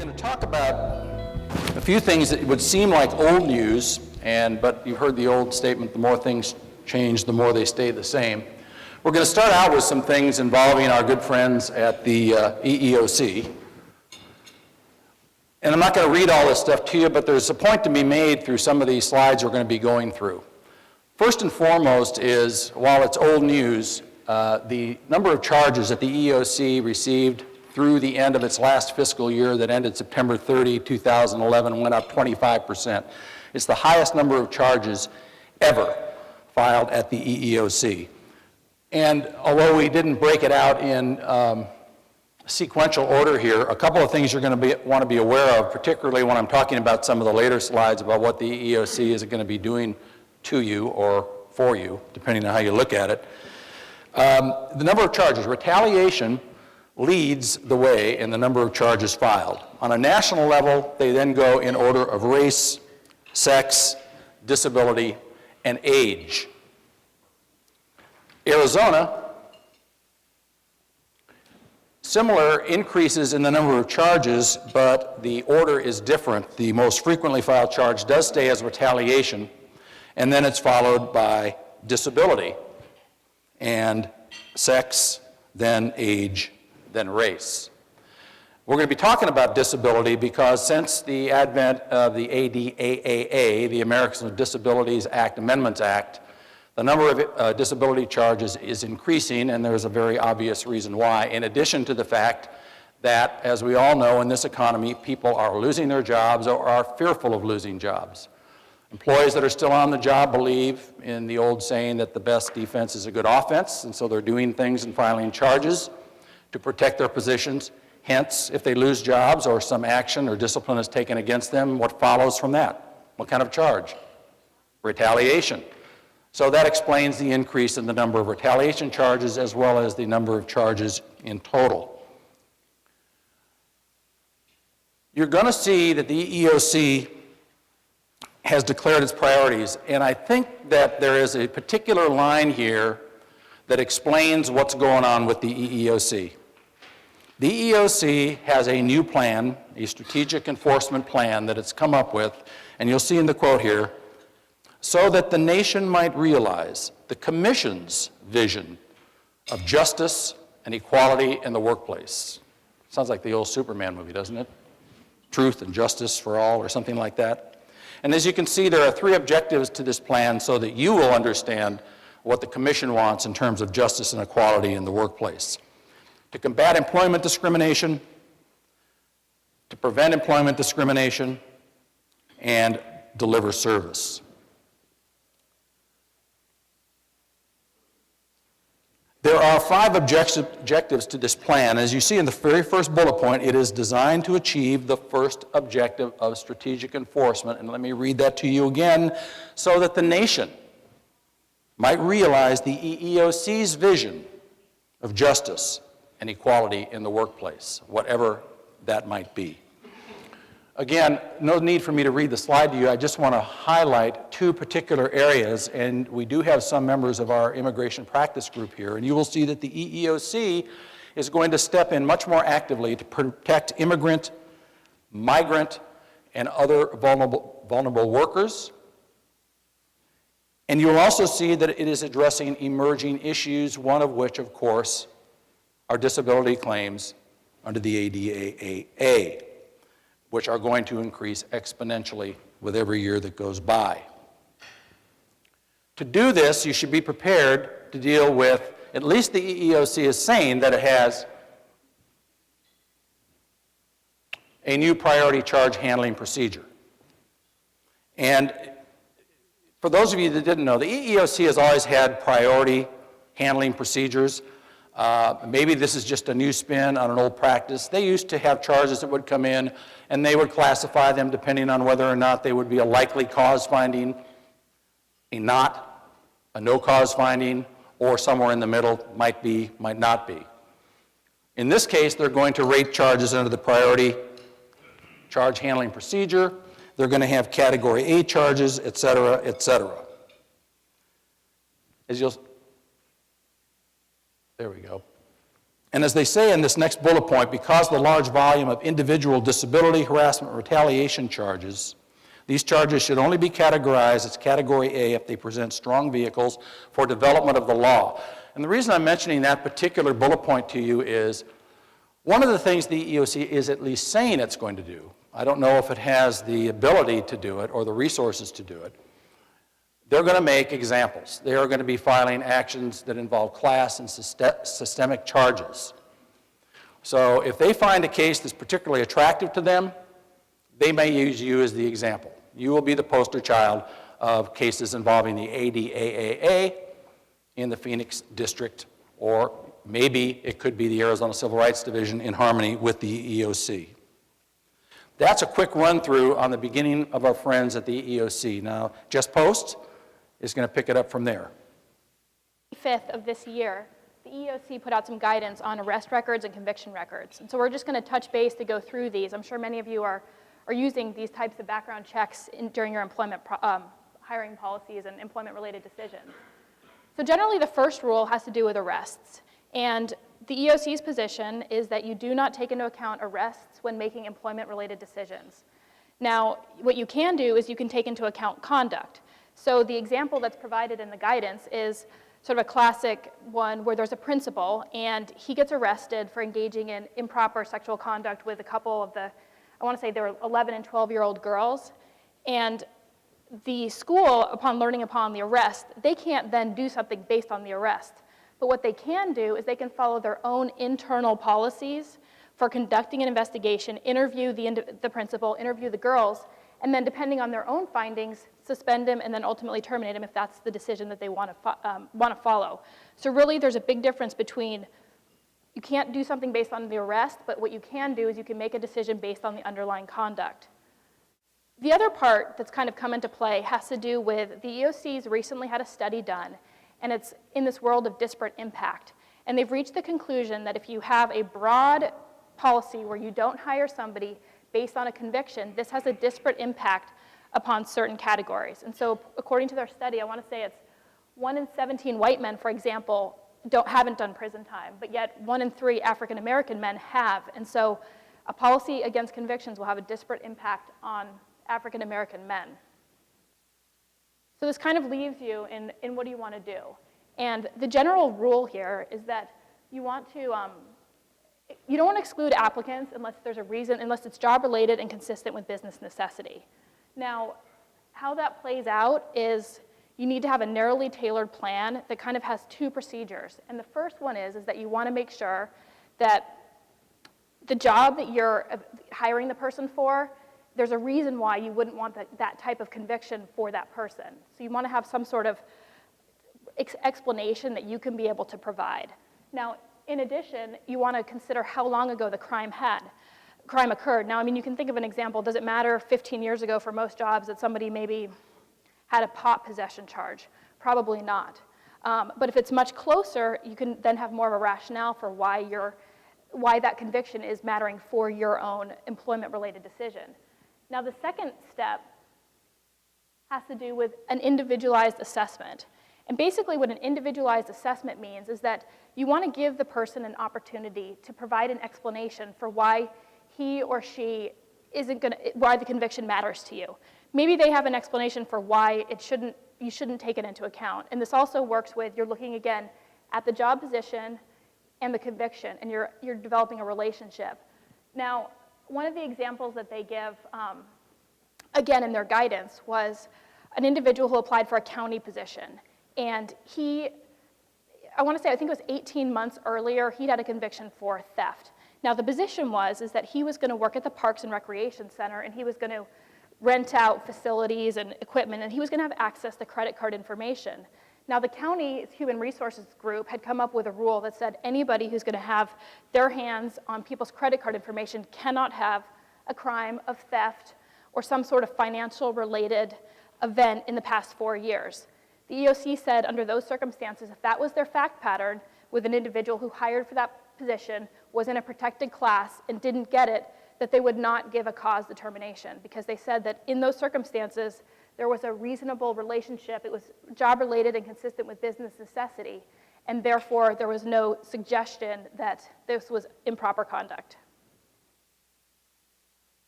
going to talk about a few things that would seem like old news, but you've heard the old statement, the more things change, the more they stay the same. We're going to start out with some things involving our good friends at the EEOC. And I'm not going to read all this stuff to you, but there's a point to be made through some of these slides we're going to be going through. First and foremost is, while it's old news, the number of charges that the EEOC received through the end of its last fiscal year that ended September 30, 2011, went up 25%. It's the highest number of charges ever filed at the EEOC. And although we didn't break it out in sequential order here, a couple of things you're going to want to be aware of, particularly when I'm talking about some of the later slides about what the EEOC is going to be doing to you or for you, depending on how you look at it. The number of charges, retaliation leads the way in the number of charges filed. On a national level, they then go in order of race, sex, disability, and age. Arizona, similar increases in the number of charges, but the order is different. The most frequently filed charge does stay as retaliation, and then it's followed by disability, and sex, then age, then race. We're going to be talking about disability because since the advent of the ADAAA, the Americans with Disabilities Act Amendments Act, the number of disability charges is increasing, and there's a very obvious reason why, in addition to the fact that, as we all know, in this economy, people are losing their jobs or are fearful of losing jobs. Employees that are still on the job believe in the old saying that the best defense is a good offense, and so they're doing things and filing charges to protect their positions. Hence, if they lose jobs or some action or discipline is taken against them, what follows from that? What kind of charge? Retaliation. So that explains the increase in the number of retaliation charges as well as the number of charges in total. You're going to see that the EEOC has declared its priorities, and I think that there is a particular line here that explains what's going on with the EEOC. The EEOC has a new plan, a strategic enforcement plan that it's come up with, and you'll see in the quote here, so that the nation might realize the Commission's vision of justice and equality in the workplace. Sounds like the old Superman movie, doesn't it? Truth and justice for all, or something like that. And as you can see, there are 3 objectives to this plan so that you will understand what the Commission wants in terms of justice and equality in the workplace. To combat employment discrimination, to prevent employment discrimination, and deliver service. There are 5 objectives to this plan. As you see in the very first bullet point, it is designed to achieve the first objective of strategic enforcement. And let me read that to you again, so that the nation might realize the EEOC's vision of justice and equality in the workplace, whatever that might be. Again, no need for me to read the slide to you. I just want to highlight 2 particular areas, and we do have some members of our immigration practice group here, and you will see that the EEOC is going to step in much more actively to protect immigrant, migrant, and other vulnerable workers. And you will also see that it is addressing emerging issues, one of which, of course, are disability claims under the ADAAA, which are going to increase exponentially with every year that goes by. To do this, you should be prepared to deal with, at least the EEOC is saying that it has a new priority charge handling procedure. And for those of you that didn't know, the EEOC has always had priority handling procedures. Maybe this is just a new spin on an old practice. They used to have charges that would come in, and they would classify them depending on whether or not they would be a likely cause finding, a no cause finding, or somewhere in the middle, might be, might not be. In this case, they're going to rate charges under the priority charge handling procedure. They're going to have category A charges, et cetera, et cetera. As you'll, there we go. And as they say in this next bullet point, because of the large volume of individual disability, harassment, retaliation charges, these charges should only be categorized as Category A if they present strong vehicles for development of the law. And the reason I'm mentioning that particular bullet point to you is one of the things the EEOC is at least saying it's going to do, I don't know if it has the ability to do it or the resources to do it, they're going to make examples. They are going to be filing actions that involve class and systemic charges. So if they find a case that's particularly attractive to them, they may use you as the example. You will be the poster child of cases involving the ADAAA in the Phoenix district, or maybe it could be the Arizona Civil Rights Division in harmony with the EEOC. That's a quick run through on the beginning of our friends at the EEOC. Now, Just Post is going to pick it up from there. 5th of this year, the EEOC put out some guidance on arrest records and conviction records. And so we're just going to touch base to go through these. I'm sure many of you are using these types of background checks during your employment hiring policies and employment-related decisions. So generally, the first rule has to do with arrests. And the EEOC's position is that you do not take into account arrests when making employment-related decisions. Now, what you can do is you can take into account conduct. So the example that's provided in the guidance is sort of a classic one where there's a principal and he gets arrested for engaging in improper sexual conduct with a couple of the, I want to say they were 11 and 12-year-old girls. And the school, upon learning upon the arrest, they can't then do something based on the arrest. But what they can do is they can follow their own internal policies for conducting an investigation, interview the principal, interview the girls, and then depending on their own findings, suspend him and then ultimately terminate him if that's the decision that they want to follow. So really there's a big difference between you can't do something based on the arrest, but what you can do is you can make a decision based on the underlying conduct. The other part that's kind of come into play has to do with the EEOC's recently had a study done, and it's in this world of disparate impact. And they've reached the conclusion that if you have a broad policy where you don't hire somebody based on a conviction, this has a disparate impact upon certain categories. And so according to their study, I want to say it's 1 in 17 white men, for example, haven't done prison time, but yet 1 in 3 African American men have. And so a policy against convictions will have a disparate impact on African American men. So this kind of leaves you in what do you want to do? And the general rule here is that you want to, you don't want to exclude applicants unless there's a reason, unless it's job related and consistent with business necessity. Now, how that plays out is you need to have a narrowly tailored plan that kind of has 2 procedures. And the first one is that you want to make sure that the job that you're hiring the person for, there's a reason why you wouldn't want that type of conviction for that person. So you want to have some sort of explanation that you can be able to provide. Now, in addition, you want to consider how long ago the crime occurred. Now, I mean, you can think of an example. Does it matter 15 years ago for most jobs that somebody maybe had a pot possession charge? Probably not. But if it's much closer, you can then have more of a rationale for why that conviction is mattering for your own employment-related decision. Now, the second step has to do with an individualized assessment. And basically what an individualized assessment means is that you want to give the person an opportunity to provide an explanation for why he or she why the conviction matters to you. Maybe they have an explanation for why you shouldn't take it into account. And this also works with, you're looking again at the job position and the conviction, and you're developing a relationship. Now, one of the examples that they give, again in their guidance, was an individual who applied for a county position. And I want to say, I think it was 18 months earlier, he'd had a conviction for theft. Now, the position is that he was going to work at the Parks and Recreation Center, and he was going to rent out facilities and equipment, and he was going to have access to credit card information. Now, the county's human resources group had come up with a rule that said anybody who's going to have their hands on people's credit card information cannot have a crime of theft or some sort of financial related event in the past 4 years. The EEOC said under those circumstances, if that was their fact pattern with an individual who hired for that position, was in a protected class and didn't get it, that they would not give a cause determination, because they said that in those circumstances, there was a reasonable relationship. It was job related and consistent with business necessity. and therefore there was no suggestion that this was improper conduct.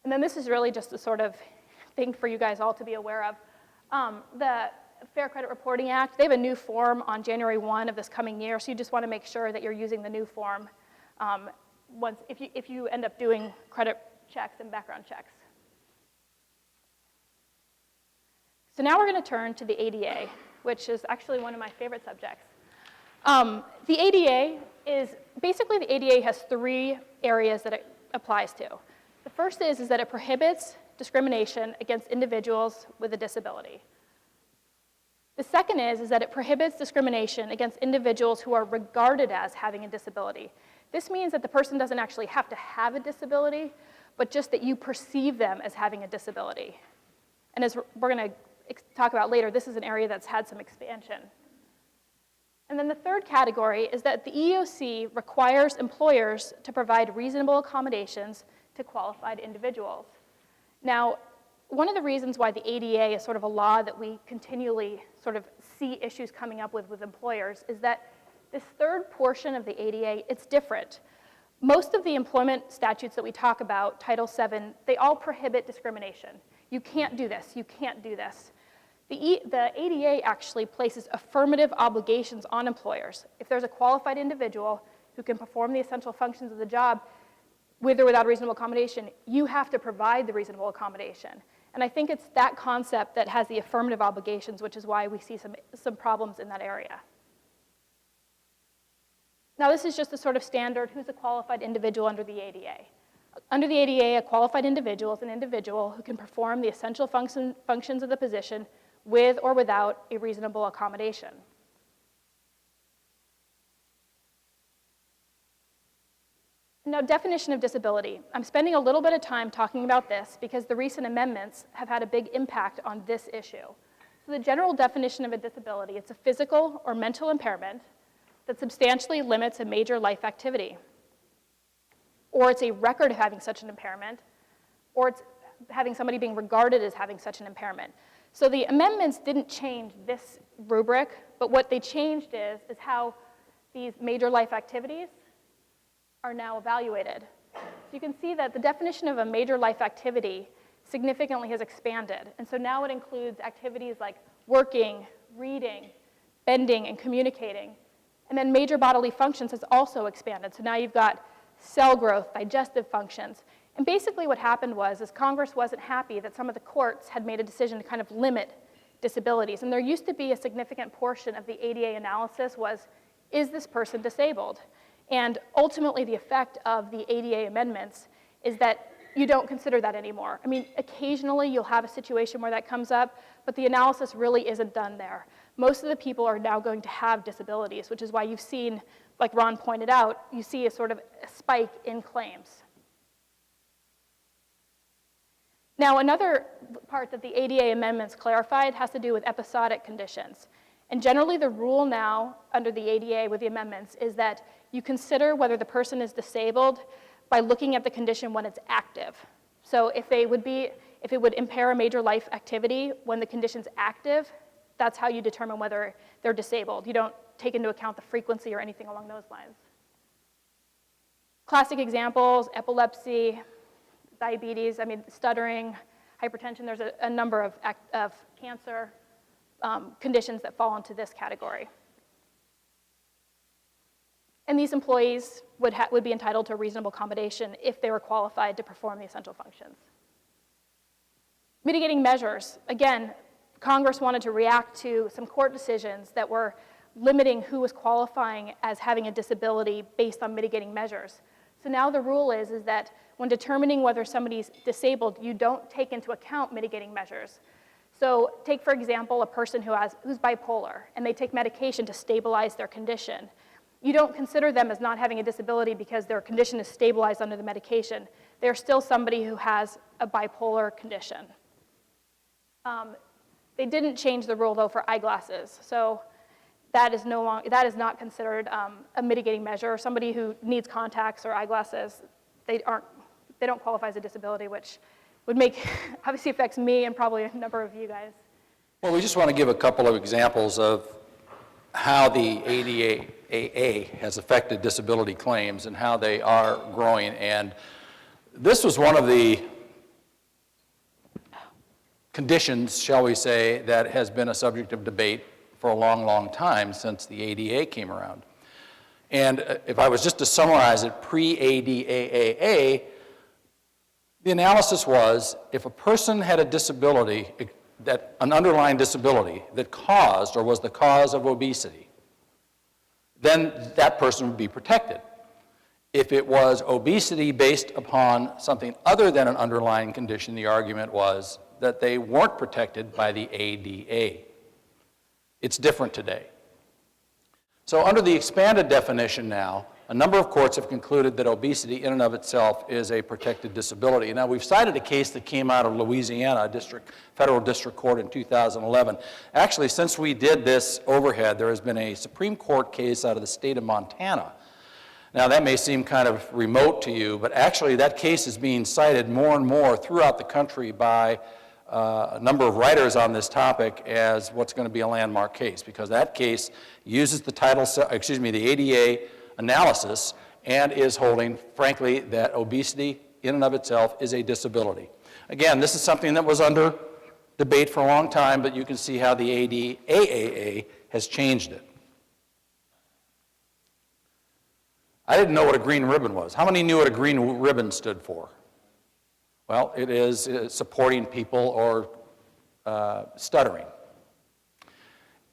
And then this is really just a sort of thing for you guys all to be aware of. The Fair Credit Reporting Act, they have a new form on January 1 of this coming year, so you just want to make sure that you're using the new form if you end up doing credit checks and background checks. So now we're going to turn to the ADA, which is actually one of my favorite subjects. The ADA is, basically the ADA has 3 areas that it applies to. The first is that it prohibits discrimination against individuals with a disability. The second is that it prohibits discrimination against individuals who are regarded as having a disability. This means that the person doesn't actually have to have a disability, but just that you perceive them as having a disability. And as we're going to talk about later, this is an area that's had some expansion. And then the third category is that the EEOC requires employers to provide reasonable accommodations to qualified individuals. Now, one of the reasons why the ADA is sort of a law that we continually sort of see issues coming up with employers is that this third portion of the ADA, it's different. Most of the employment statutes that we talk about, Title VII, they all prohibit discrimination. You can't do this, you can't do this. The ADA actually places affirmative obligations on employers. If there's a qualified individual who can perform the essential functions of the job with or without reasonable accommodation, you have to provide the reasonable accommodation. And I think it's that concept that has the affirmative obligations, which is why we see some problems in that area. Now, this is just a sort of standard, who's a qualified individual under the ADA. Under the ADA, a qualified individual is an individual who can perform the essential functions of the position with or without a reasonable accommodation. Now, definition of disability. I'm spending a little bit of time talking about this because the recent amendments have had a big impact on this issue. So the general definition of a disability, it's a physical or mental impairment that substantially limits a major life activity, or it's a record of having such an impairment, or it's having somebody being regarded as having such an impairment. So the amendments didn't change this rubric, but what they changed is how these major life activities are now evaluated. So you can see that the definition of a major life activity significantly has expanded. And so now it includes activities like working, reading, bending, and communicating. And then major bodily functions has also expanded. So now you've got cell growth, digestive functions. And basically what happened was Congress wasn't happy that some of the courts had made a decision to kind of limit disabilities. And there used to be a significant portion of the ADA analysis was, is this person disabled? And ultimately the effect of the ADA amendments is that you don't consider that anymore. I mean, occasionally you'll have a situation where that comes up, but the analysis really isn't done there. Most of the people are now going to have disabilities, which is why you've seen, like Ron pointed out, you see a sort of a spike in claims. Now, another part that the ADA amendments clarified has to do with episodic conditions. And generally the rule now under the ADA with the amendments is that you consider whether the person is disabled by looking at the condition when it's active. So if it would impair a major life activity when the condition's active, that's how you determine whether they're disabled. You don't take into account the frequency or anything along those lines. Classic examples, epilepsy, diabetes, stuttering, hypertension. There's a number of cancer conditions that fall into this category. And these employees would be entitled to a reasonable accommodation if they were qualified to perform the essential functions. Mitigating measures. Again, Congress wanted to react to some court decisions that were limiting who was qualifying as having a disability based on mitigating measures. So now the rule is that when determining whether somebody's disabled, you don't take into account mitigating measures. So take, for example, a person who's bipolar, and they take medication to stabilize their condition. You don't consider them as not having a disability because their condition is stabilized under the medication. They're still somebody who has a bipolar condition. They didn't change the rule, though, for eyeglasses. So that is not considered a mitigating measure. Somebody who needs contacts or eyeglasses, they don't qualify as a disability, which would obviously affects me and probably a number of you guys. Well, we just want to give a couple of examples of how the ADAAA has affected disability claims and how they are growing. And this was one of the conditions, shall we say, that has been a subject of debate for a long, long time since the ADA came around. And if I was just to summarize it, pre-ADAAA, the analysis was if a person had a disability, an underlying disability that caused or was the cause of obesity, then that person would be protected. If it was obesity based upon something other than an underlying condition, the argument was that they weren't protected by the ADA. It's different today. So under the expanded definition now, a number of courts have concluded that obesity in and of itself is a protected disability. Now, we've cited a case that came out of Louisiana, federal district court in 2011. Actually, since we did this overhead, there has been a Supreme Court case out of the state of Montana. Now, that may seem kind of remote to you, but actually that case is being cited more and more throughout the country by a number of writers on this topic as what's going to be a landmark case, because that case uses the ADA analysis and is holding, frankly, that obesity in and of itself is a disability. Again, this is something that was under debate for a long time, but you can see how the ADAAA has changed it. I didn't know what a green ribbon was. How many knew what a green ribbon stood for? Well, it is supporting people or stuttering.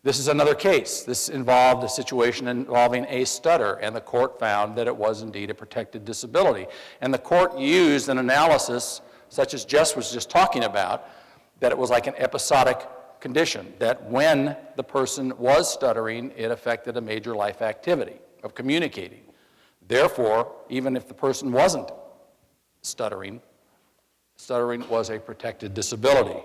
This is another case. This involved a situation involving a stutter, and the court found that it was indeed a protected disability. And the court used an analysis, such as Jess was just talking about, that it was like an episodic condition, that when the person was stuttering, it affected a major life activity of communicating. Therefore, even if the person wasn't stuttering, stuttering was a protected disability.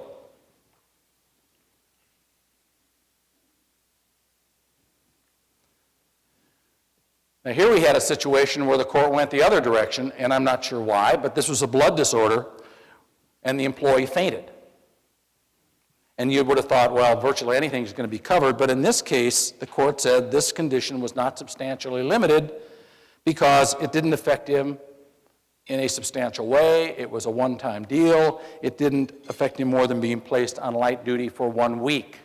Now here we had a situation where the court went the other direction, and I'm not sure why, but this was a blood disorder, and the employee fainted. And you would have thought, well, virtually anything is going to be covered, but in this case, the court said this condition was not substantially limited because it didn't affect him in a substantial way. It was a one-time deal. It didn't affect him more than being placed on light duty for 1 week.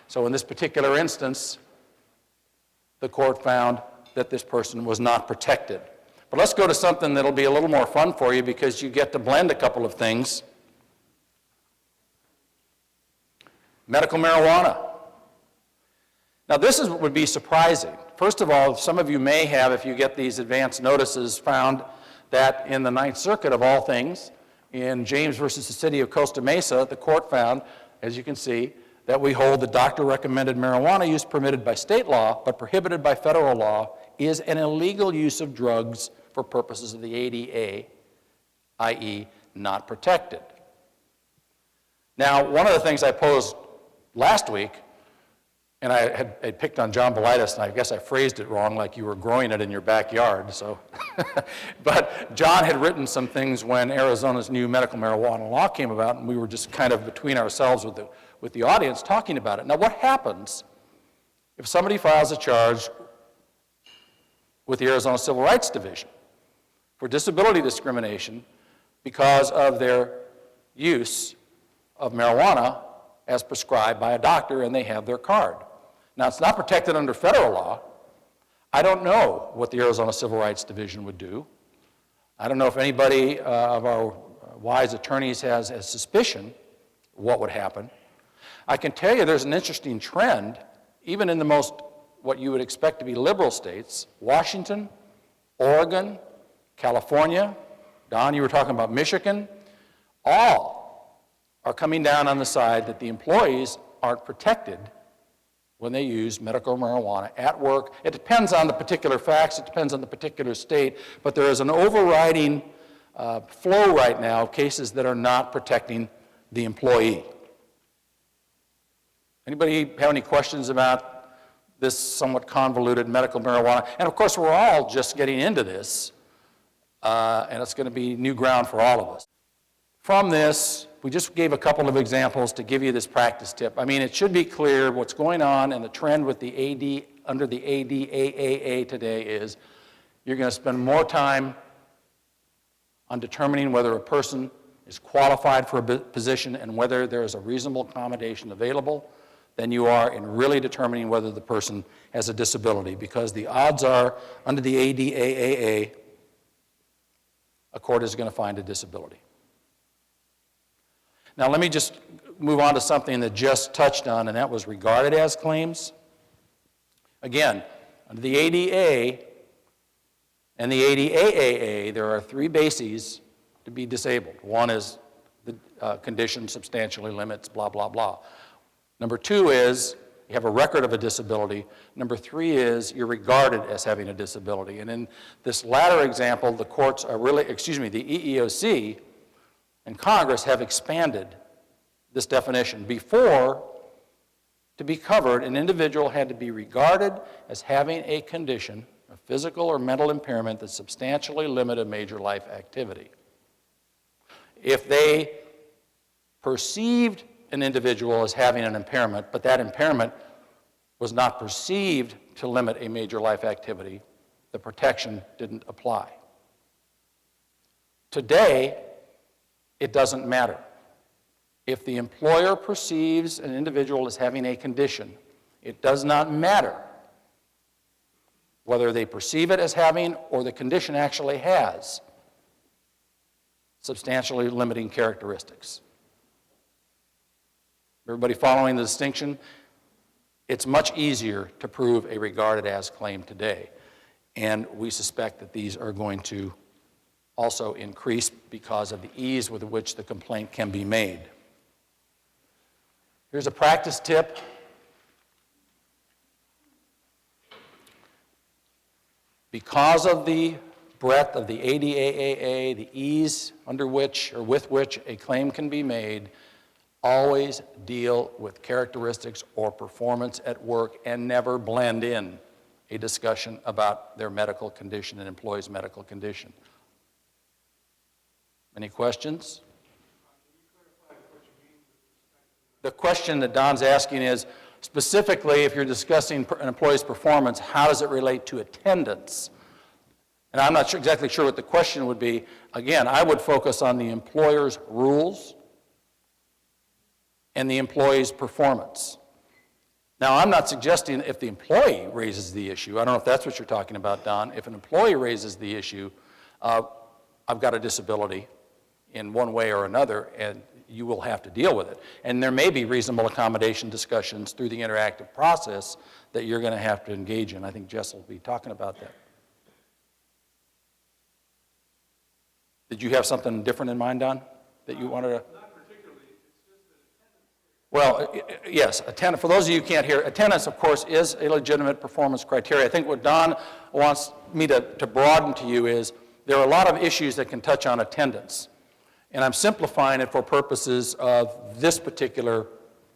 So in this particular instance, the court found that this person was not protected. But let's go to something that'll be a little more fun for you because you get to blend a couple of things. Medical marijuana. Now this would be surprising. First of all, some of you may have, if you get these advance notices, found that in the Ninth Circuit of all things, in James versus the City of Costa Mesa, the court found, as you can see, that we hold the doctor-recommended marijuana use permitted by state law but prohibited by federal law is an illegal use of drugs for purposes of the ADA, i.e. not protected. Now, one of the things I posed last week, and I had picked on John Belitis, and I guess I phrased it wrong, like you were growing it in your backyard, so. But John had written some things when Arizona's new medical marijuana law came about, and we were just kind of between ourselves with the audience talking about it. Now, what happens if somebody files a charge with the Arizona Civil Rights Division for disability discrimination because of their use of marijuana as prescribed by a doctor and they have their card? Now, it's not protected under federal law. I don't know what the Arizona Civil Rights Division would do. I don't know if anybody of our wise attorneys has a suspicion what would happen. I can tell you there's an interesting trend, even in the most, what you would expect to be liberal states, Washington, Oregon, California, Don, you were talking about Michigan, all are coming down on the side that the employees aren't protected when they use medical marijuana at work. It depends on the particular facts, it depends on the particular state, but there is an overriding flow right now of cases that are not protecting the employee. Anybody have any questions about this somewhat convoluted medical marijuana? And of course, we're all just getting into this, and it's going to be new ground for all of us. From this we just gave a couple of examples to give you this practice tip. I mean, it should be clear what's going on, and the trend with the AD, under the ADAAA today is you're going to spend more time on determining whether a person is qualified for a position and whether there is a reasonable accommodation available than you are in really determining whether the person has a disability, because the odds are, under the ADAAA, a court is going to find a disability. Now, let me just move on to something that Jess touched on, and that was regarded as claims. Again, under the ADA and the ADAAA, there are 3 bases to be disabled. One is the condition substantially limits, blah, blah, blah. Number 2 is you have a record of a disability. Number 3 is you're regarded as having a disability. And in this latter example, the courts are really, the EEOC and Congress have expanded this definition. Before, to be covered, an individual had to be regarded as having a condition, a physical or mental impairment that substantially limited major life activity. If they perceived an individual as having an impairment, but that impairment was not perceived to limit a major life activity, the protection didn't apply. Today, it doesn't matter. If the employer perceives an individual as having a condition, it does not matter whether they perceive it as having or the condition actually has substantially limiting characteristics. Everybody following the distinction? It's much easier to prove a regarded as claim today, and we suspect that these are going to also increase because of the ease with which the complaint can be made. Here's a practice tip. Because of the breadth of the ADAAA, the ease under which or with which a claim can be made, always deal with characteristics or performance at work and never blend in a discussion about their medical condition and employee's medical condition. Any questions? The question that Don's asking is, specifically, if you're discussing an employee's performance, how does it relate to attendance? And I'm not exactly sure what the question would be. Again, I would focus on the employer's rules and the employee's performance. Now, I'm not suggesting if the employee raises the issue, I don't know if that's what you're talking about, Don. If an employee raises the issue, I've got a disability in one way or another, and you will have to deal with it. And there may be reasonable accommodation discussions through the interactive process that you're going to have to engage in. I think Jess will be talking about that. Did you have something different in mind, Don, that you wanted to? Not particularly. It's just that attendance. Well, yes, attendance. For those of you who can't hear, attendance, of course, is a legitimate performance criteria. I think what Don wants me to broaden to you is there are a lot of issues that can touch on attendance. And I'm simplifying it for purposes of this particular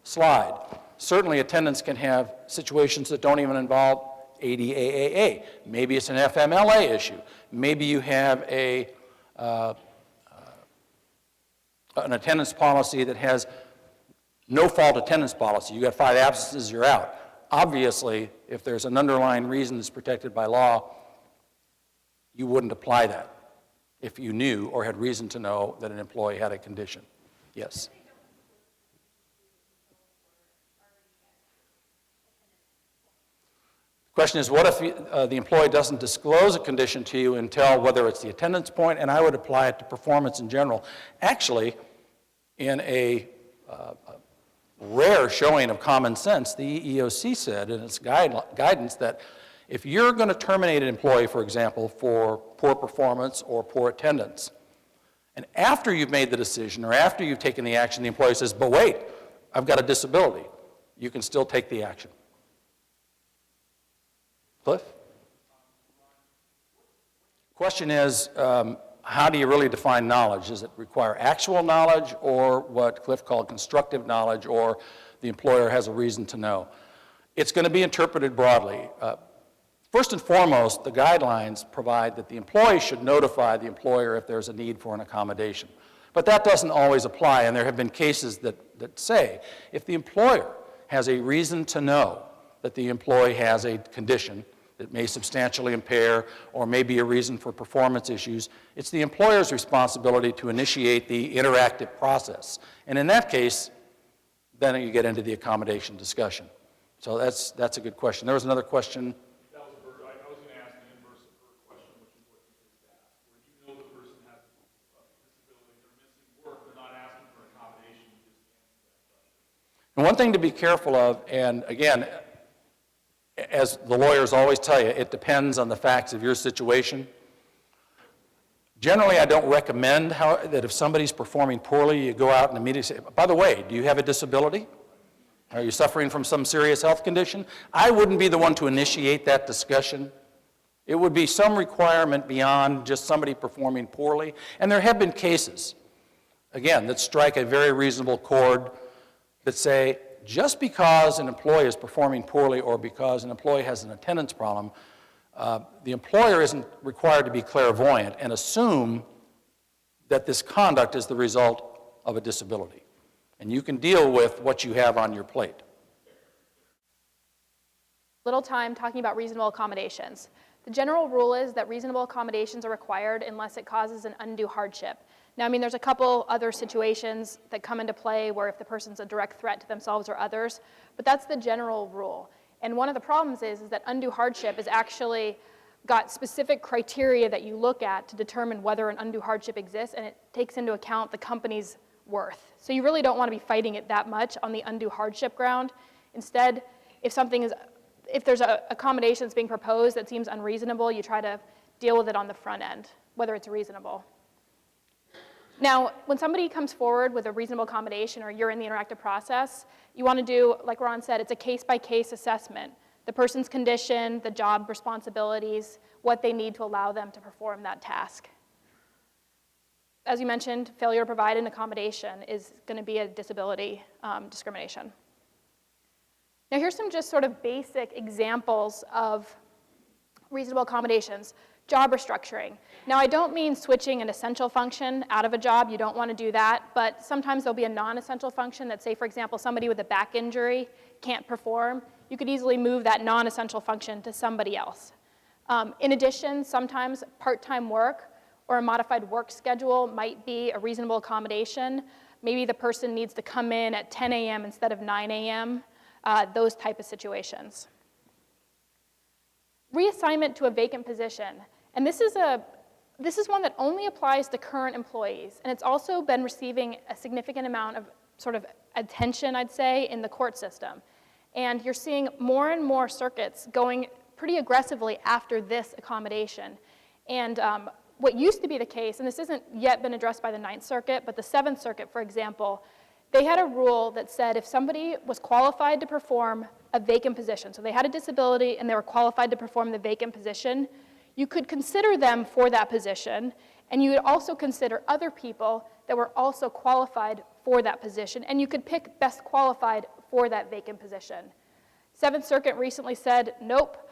slide. Certainly, attendance can have situations that don't even involve ADAAA. Maybe it's an FMLA issue. Maybe you have an attendance policy that has no fault attendance policy. You got 5 absences, you're out. Obviously, if there's an underlying reason that's protected by law, you wouldn't apply that if you knew or had reason to know that an employee had a condition. Yes? The question is, what if the employee doesn't disclose a condition to you until whether it's the attendance point, and I would apply it to performance in general. Actually, in a rare showing of common sense, the EEOC said in its guidance that if you're going to terminate an employee, for example, for poor performance or poor attendance, and after you've made the decision or after you've taken the action, the employee says, but wait, I've got a disability, you can still take the action. Cliff? Question is, how do you really define knowledge? Does it require actual knowledge or what Cliff called constructive knowledge, or the employer has a reason to know? It's going to be interpreted broadly. First and foremost, the guidelines provide that the employee should notify the employer if there's a need for an accommodation. But that doesn't always apply, and there have been cases that say if the employer has a reason to know that the employee has a condition that may substantially impair or may be a reason for performance issues, it's the employer's responsibility to initiate the interactive process. And in that case, then you get into the accommodation discussion. So that's a good question. There was another question. That was I was going to ask the inverse of her question, which is what you just asked, where you know the person has a disability, they're missing work, they're not asking for an accommodation, you just answer that question. And one thing to be careful of, and again, as the lawyers always tell you, it depends on the facts of your situation. Generally, I don't recommend that if somebody's performing poorly, you go out and immediately say, by the way, do you have a disability? Are you suffering from some serious health condition? I wouldn't be the one to initiate that discussion. It would be some requirement beyond just somebody performing poorly. And there have been cases, again, that strike a very reasonable chord that say, just because an employee is performing poorly or because an employee has an attendance problem, the employer isn't required to be clairvoyant and assume that this conduct is the result of a disability. And you can deal with what you have on your plate. Little time talking about reasonable accommodations. The general rule is that reasonable accommodations are required unless it causes an undue hardship. Now, I mean, there's a couple other situations that come into play where if the person's a direct threat to themselves or others, but that's the general rule. And one of the problems is that undue hardship is actually got specific criteria that you look at to determine whether an undue hardship exists, and it takes into account the company's worth. So you really don't want to be fighting it that much on the undue hardship ground. Instead, if there's an accommodation that's being proposed that seems unreasonable, you try to deal with it on the front end, whether it's reasonable. Now, when somebody comes forward with a reasonable accommodation or you're in the interactive process, you want to do, like Ron said, it's a case-by-case assessment. The person's condition, the job responsibilities, what they need to allow them to perform that task. As you mentioned, failure to provide an accommodation is going to be a disability discrimination. Now, here's some just sort of basic examples of reasonable accommodations. Job restructuring. Now, I don't mean switching an essential function out of a job. You don't want to do that, but sometimes there'll be a non-essential function that, say, for example, somebody with a back injury can't perform. You could easily move that non-essential function to somebody else. In addition, sometimes part-time work or a modified work schedule might be a reasonable accommodation. Maybe the person needs to come in at 10 a.m. instead of 9 a.m., those type of situations. Reassignment to a vacant position. And this is one that only applies to current employees, and it's also been receiving a significant amount of sort of attention, I'd say, in the court system. And you're seeing more and more circuits going pretty aggressively after this accommodation. And what used to be the case, and this isn't yet been addressed by the Ninth Circuit, but the Seventh Circuit, for example, they had a rule that said if somebody was qualified to perform a vacant position, so they had a disability and they were qualified to perform the vacant position, you could consider them for that position, and you would also consider other people that were also qualified for that position, and you could pick best qualified for that vacant position. Seventh Circuit recently said, nope,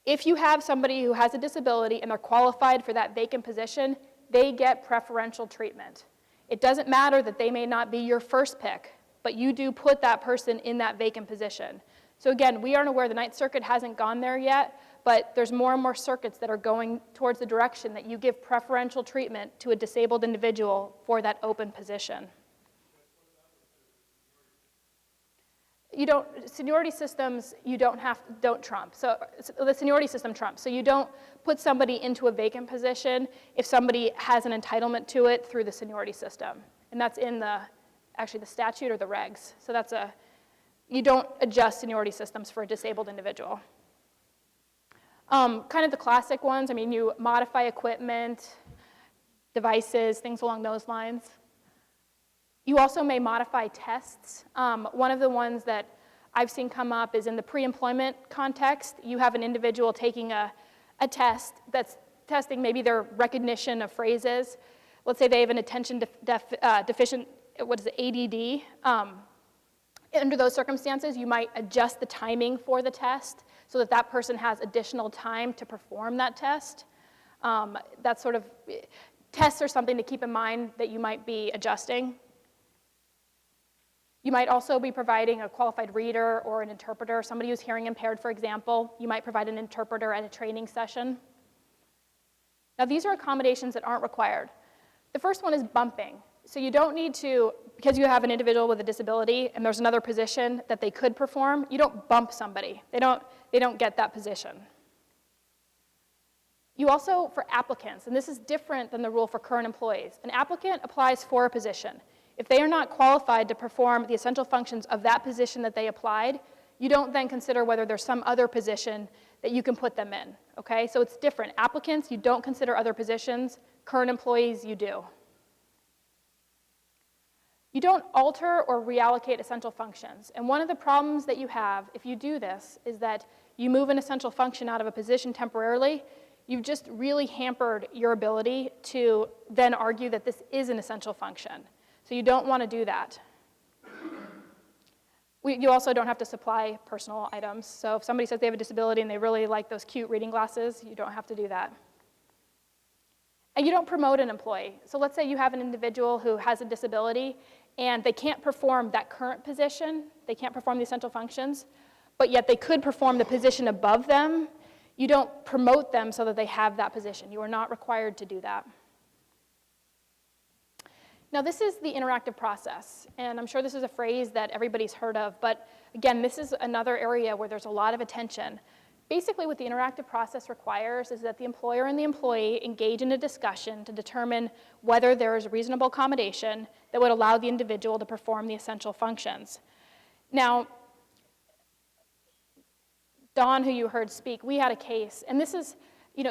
if you have somebody who has a disability and they're qualified for that vacant position, they get preferential treatment. It doesn't matter that they may not be your first pick, but you do put that person in that vacant position. So again, we aren't aware, the Ninth Circuit hasn't gone there yet, but there's more and more circuits that are going towards the direction that you give preferential treatment to a disabled individual for that open position. Seniority systems, don't trump. So the seniority system trumps. So you don't put somebody into a vacant position if somebody has an entitlement to it through the seniority system. And that's in actually the statute or the regs. So you don't adjust seniority systems for a disabled individual. Kind of the classic ones, I mean, you modify equipment, devices, things along those lines. You also may modify tests. One of the ones that I've seen come up is in the pre-employment context. You have an individual taking a test that's testing maybe their recognition of phrases. Let's say they have an attention deficient, what is it, ADD. Under those circumstances, you might adjust the timing for the test so that that person has additional time to perform that test. That's sort of tests are something to keep in mind that you might be adjusting. You might also be providing a qualified reader or an interpreter. Somebody who's hearing impaired, for example, you might provide an interpreter at a training session. Now, these are accommodations that aren't required. The first one is bumping. So you don't need to, because you have an individual with a disability and there's another position that they could perform, you don't bump somebody. They don't get that position. You also, for applicants, and this is different than the rule for current employees, an applicant applies for a position. If they are not qualified to perform the essential functions of that position that they applied, you don't then consider whether there's some other position that you can put them in, okay? So it's different. Applicants, you don't consider other positions. Current employees, you do. You don't alter or reallocate essential functions. And one of the problems that you have if you do this is that you move an essential function out of a position temporarily, you've just really hampered your ability to then argue that this is an essential function. So you don't want to do that. You also don't have to supply personal items. So if somebody says they have a disability and they really like those cute reading glasses, you don't have to do that. And you don't promote an employee. So let's say you have an individual who has a disability and they can't perform that current position, they can't perform the essential functions, but yet they could perform the position above them. You don't promote them so that they have that position. You are not required to do that. Now, this is the interactive process, and I'm sure this is a phrase that everybody's heard of, but again, this is another area where there's a lot of attention. Basically, what the interactive process requires is that the employer and the employee engage in a discussion to determine whether there is a reasonable accommodation that would allow the individual to perform the essential functions. Now, Dawn, who you heard speak, we had a case, and this is,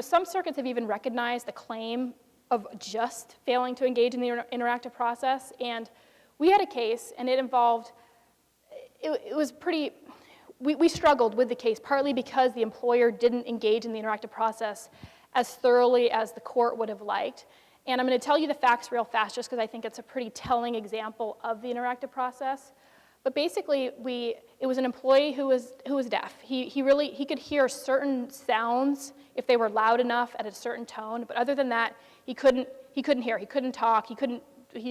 some circuits have even recognized the claim of just failing to engage in the interactive process, and we had a case, and it involved, it was pretty, we struggled with the case, partly because the employer didn't engage in the interactive process as thoroughly as the court would have liked. And I'm going to tell you the facts real fast just because I think it's a pretty telling example of the interactive process. But basically, it was an employee who was deaf. He could hear certain sounds if they were loud enough at a certain tone, but other than that, he couldn't hear, he couldn't talk, he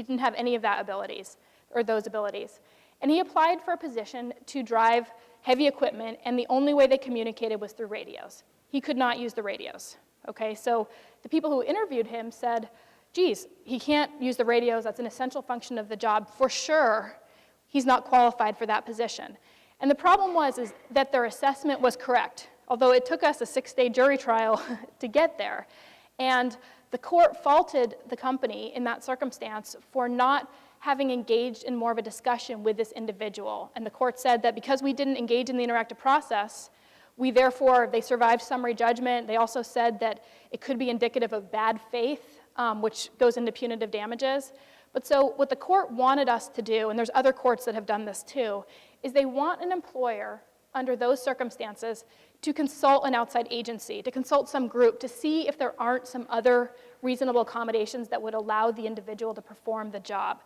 didn't have any of that abilities, or those abilities. And he applied for a position to drive heavy equipment, and the only way they communicated was through radios. He could not use the radios, okay? So the people who interviewed him said, geez, he can't use the radios, that's an essential function of the job. For sure, he's not qualified for that position. And the problem is that their assessment was correct, although it took us a 6-day jury trial to get there. And the court faulted the company in that circumstance for not having engaged in more of a discussion with this individual. And the court said that because we didn't engage in the interactive process, they survived summary judgment. They also said that it could be indicative of bad faith, which goes into punitive damages. But so what the court wanted us to do, and there's other courts that have done this too, is they want an employer under those circumstances to consult an outside agency, to consult some group, to see if there aren't some other reasonable accommodations that would allow the individual to perform the job.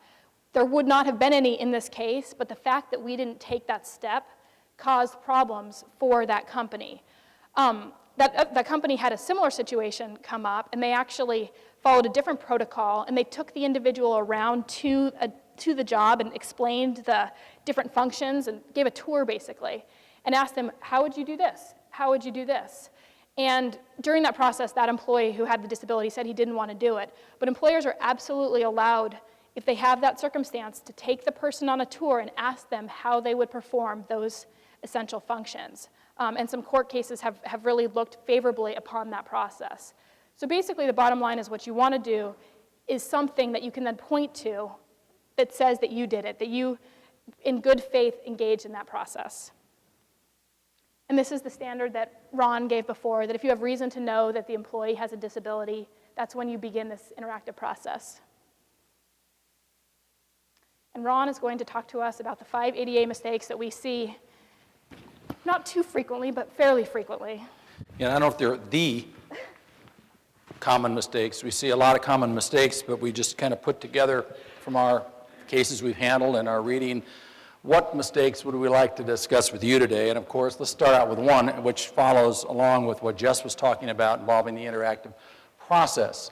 There would not have been any in this case, but the fact that we didn't take that step caused problems for that company. That company had a similar situation come up, and they actually followed a different protocol, and they took the individual around to the job and explained the different functions and gave a tour, basically, and asked them, how would you do this? How would you do this? And during that process, that employee who had the disability said he didn't want to do it. But employers are absolutely allowed, if they have that circumstance, to take the person on a tour and ask them how they would perform those essential functions. And some court cases have really looked favorably upon that process. So basically, the bottom line is what you want to do is something that you can then point to that says that you did it, that you, in good faith, engaged in that process. And this is the standard that Ron gave before, that if you have reason to know that the employee has a disability, that's when you begin this interactive process. And Ron is going to talk to us about the 5 ADA mistakes that we see, not too frequently, but fairly frequently. Yeah, I don't know if they're the common mistakes. We see a lot of common mistakes, but we just kind of put together from our cases we've handled and our reading, what mistakes would we like to discuss with you today? And of course, let's start out with one, which follows along with what Jess was talking about involving the interactive process.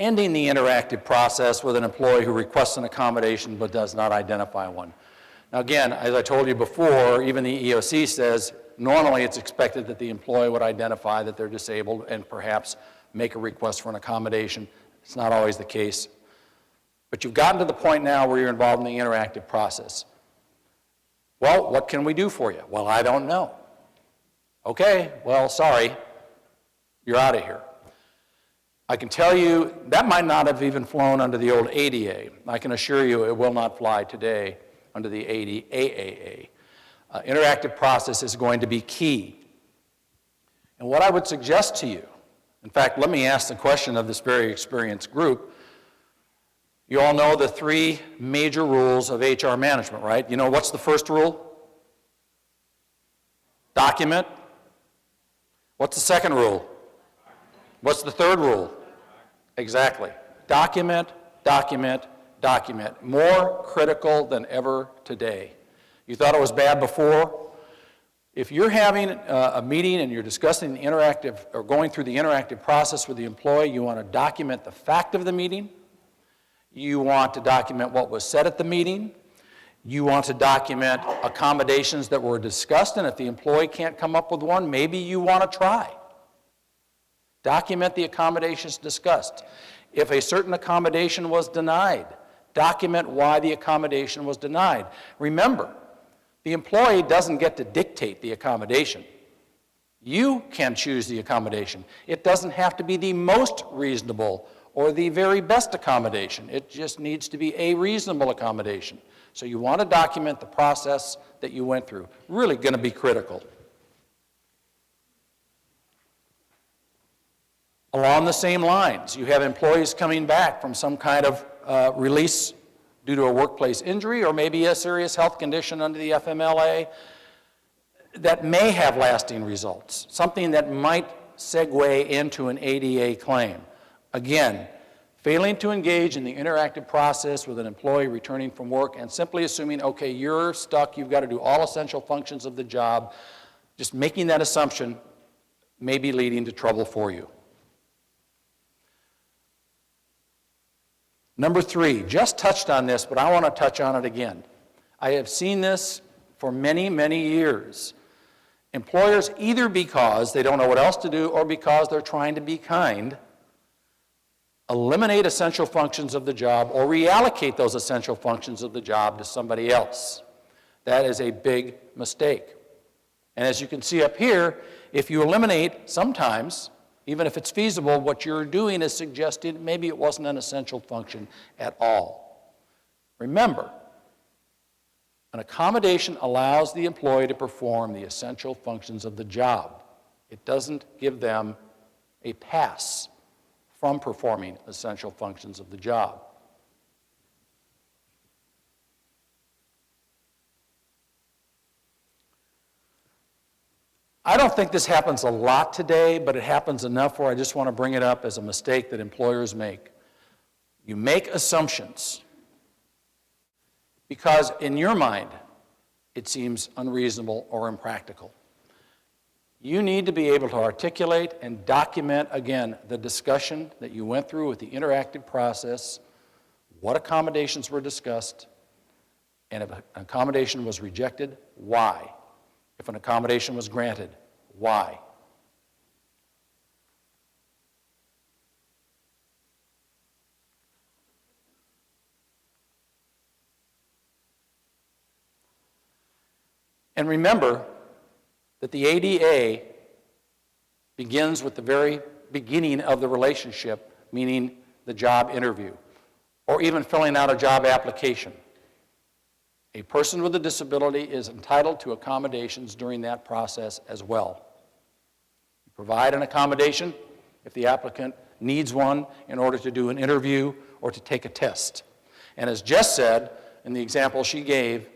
ending the interactive process with an employee who requests an accommodation but does not identify one. Now again, as I told you before, even the EEOC says normally it's expected that the employee would identify that they're disabled and perhaps make a request for an accommodation. It's not always the case. But you've gotten to the point now where you're involved in the interactive process. Well, what can we do for you? Well, I don't know. Okay, well, sorry, you're out of here. I can tell you that might not have even flown under the old ADA. I can assure you it will not fly today under the ADAAA. Interactive process is going to be key. And what I would suggest to you, in fact, let me ask the question of this very experienced group. You all know the 3 major rules of HR management, right? You know what's the first rule? Document. What's the second rule? What's the third rule? Exactly. Document, document, document. More critical than ever today. You thought it was bad before? If you're having a meeting and you're discussing the interactive or going through the interactive process with the employee, you want to document the fact of the meeting. You want to document what was said at the meeting. You want to document accommodations that were discussed, and if the employee can't come up with one, maybe you want to try. Document the accommodations discussed. If a certain accommodation was denied, document why the accommodation was denied. Remember, the employee doesn't get to dictate the accommodation. You can choose the accommodation. It doesn't have to be the most reasonable or the very best accommodation. It just needs to be a reasonable accommodation. So you want to document the process that you went through. Really going to be critical. Along the same lines, you have employees coming back from some kind of release due to a workplace injury or maybe a serious health condition under the FMLA that may have lasting results, something that might segue into an ADA claim. Again, failing to engage in the interactive process with an employee returning from work and simply assuming, okay, you're stuck, you've got to do all essential functions of the job, just making that assumption may be leading to trouble for you. Number 3, just touched on this, but I want to touch on it again. I have seen this for many, many years. Employers, either because they don't know what else to do or because they're trying to be kind, eliminate essential functions of the job or reallocate those essential functions of the job to somebody else. That is a big mistake. And as you can see up here, if you eliminate, sometimes, even if it's feasible, what you're doing is suggesting maybe it wasn't an essential function at all. Remember, an accommodation allows the employee to perform the essential functions of the job. It doesn't give them a pass from performing essential functions of the job. I don't think this happens a lot today, but it happens enough where I just want to bring it up as a mistake that employers make. You make assumptions because in your mind it seems unreasonable or impractical. You need to be able to articulate and document, again, the discussion that you went through with the interactive process, what accommodations were discussed, and if an accommodation was rejected, why? If an accommodation was granted, why? And remember that the ADA begins with the very beginning of the relationship, meaning the job interview, or even filling out a job application. A person with a disability is entitled to accommodations during that process as well. You provide an accommodation if the applicant needs one in order to do an interview or to take a test. And as Jess said in the example she gave,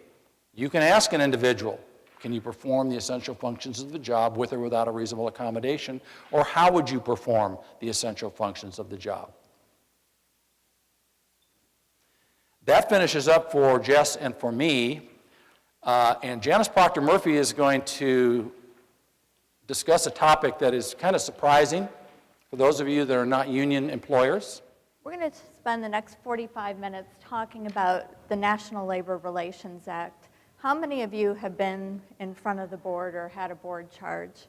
you can ask an individual, can you perform the essential functions of the job with or without a reasonable accommodation, or how would you perform the essential functions of the job? That finishes up for Jess and for me, and Janice Procter-Murphy is going to discuss a topic that is kind of surprising for those of you that are not union employers We're going to spend the next 45 minutes talking about the National Labor Relations Act. How many of you have been in front of the board or had a board charge?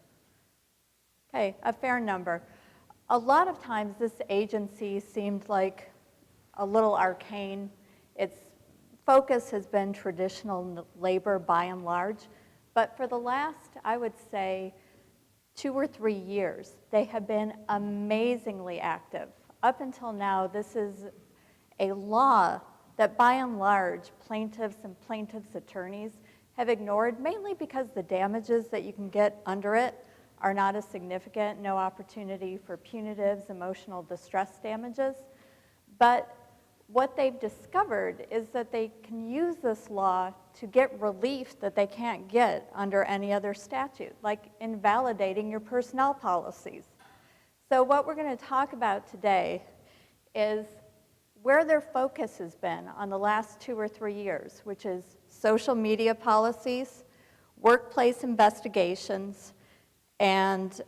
Okay, a fair number. A lot of times this agency seemed like a little arcane. Its focus has been traditional labor by and large, but for the last, I would say, 2 or 3 years, they have been amazingly active. Up until now, this is a law that by and large plaintiffs and plaintiffs' attorneys have ignored, mainly because the damages that you can get under it are not as significant, no opportunity for punitives, emotional distress damages. But what they've discovered is that they can use this law to get relief that they can't get under any other statute, like invalidating your personnel policies. So what we're going to talk about today is where their focus has been on the last 2 or 3 years, which is social media policies, workplace investigations, and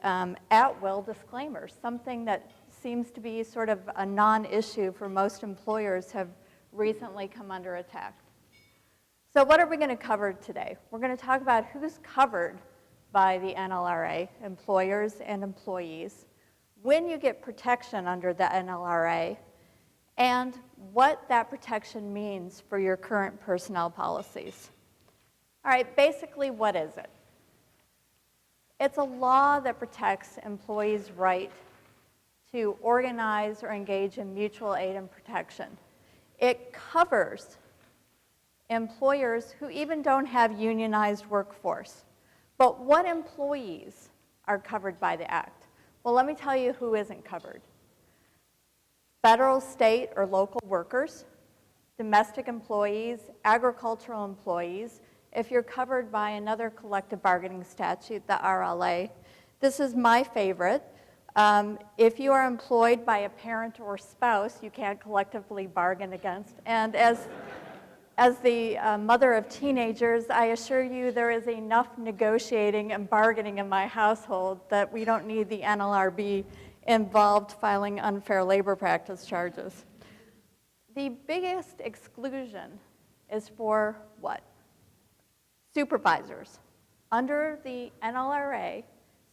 at-will disclaimers, something that seems to be sort of a non-issue for most employers have recently come under attack. So what are we going to cover today? We're going to talk about who's covered by the NLRA, employers and employees, when you get protection under the NLRA, and what that protection means for your current personnel policies. All right, basically, what is it? It's a law that protects employees' right to organize or engage in mutual aid and protection. It covers employers who even don't have unionized workforce. But what employees are covered by the Act? Well, let me tell you who isn't covered. Federal, state, or local workers, domestic employees, agricultural employees, if you're covered by another collective bargaining statute, the RLA. This is my favorite. If you are employed by a parent or spouse, you can't collectively bargain against. And as the mother of teenagers, I assure you there is enough negotiating and bargaining in my household that we don't need the NLRB involved filing unfair labor practice charges. The biggest exclusion is for what? Supervisors. Under the NLRA,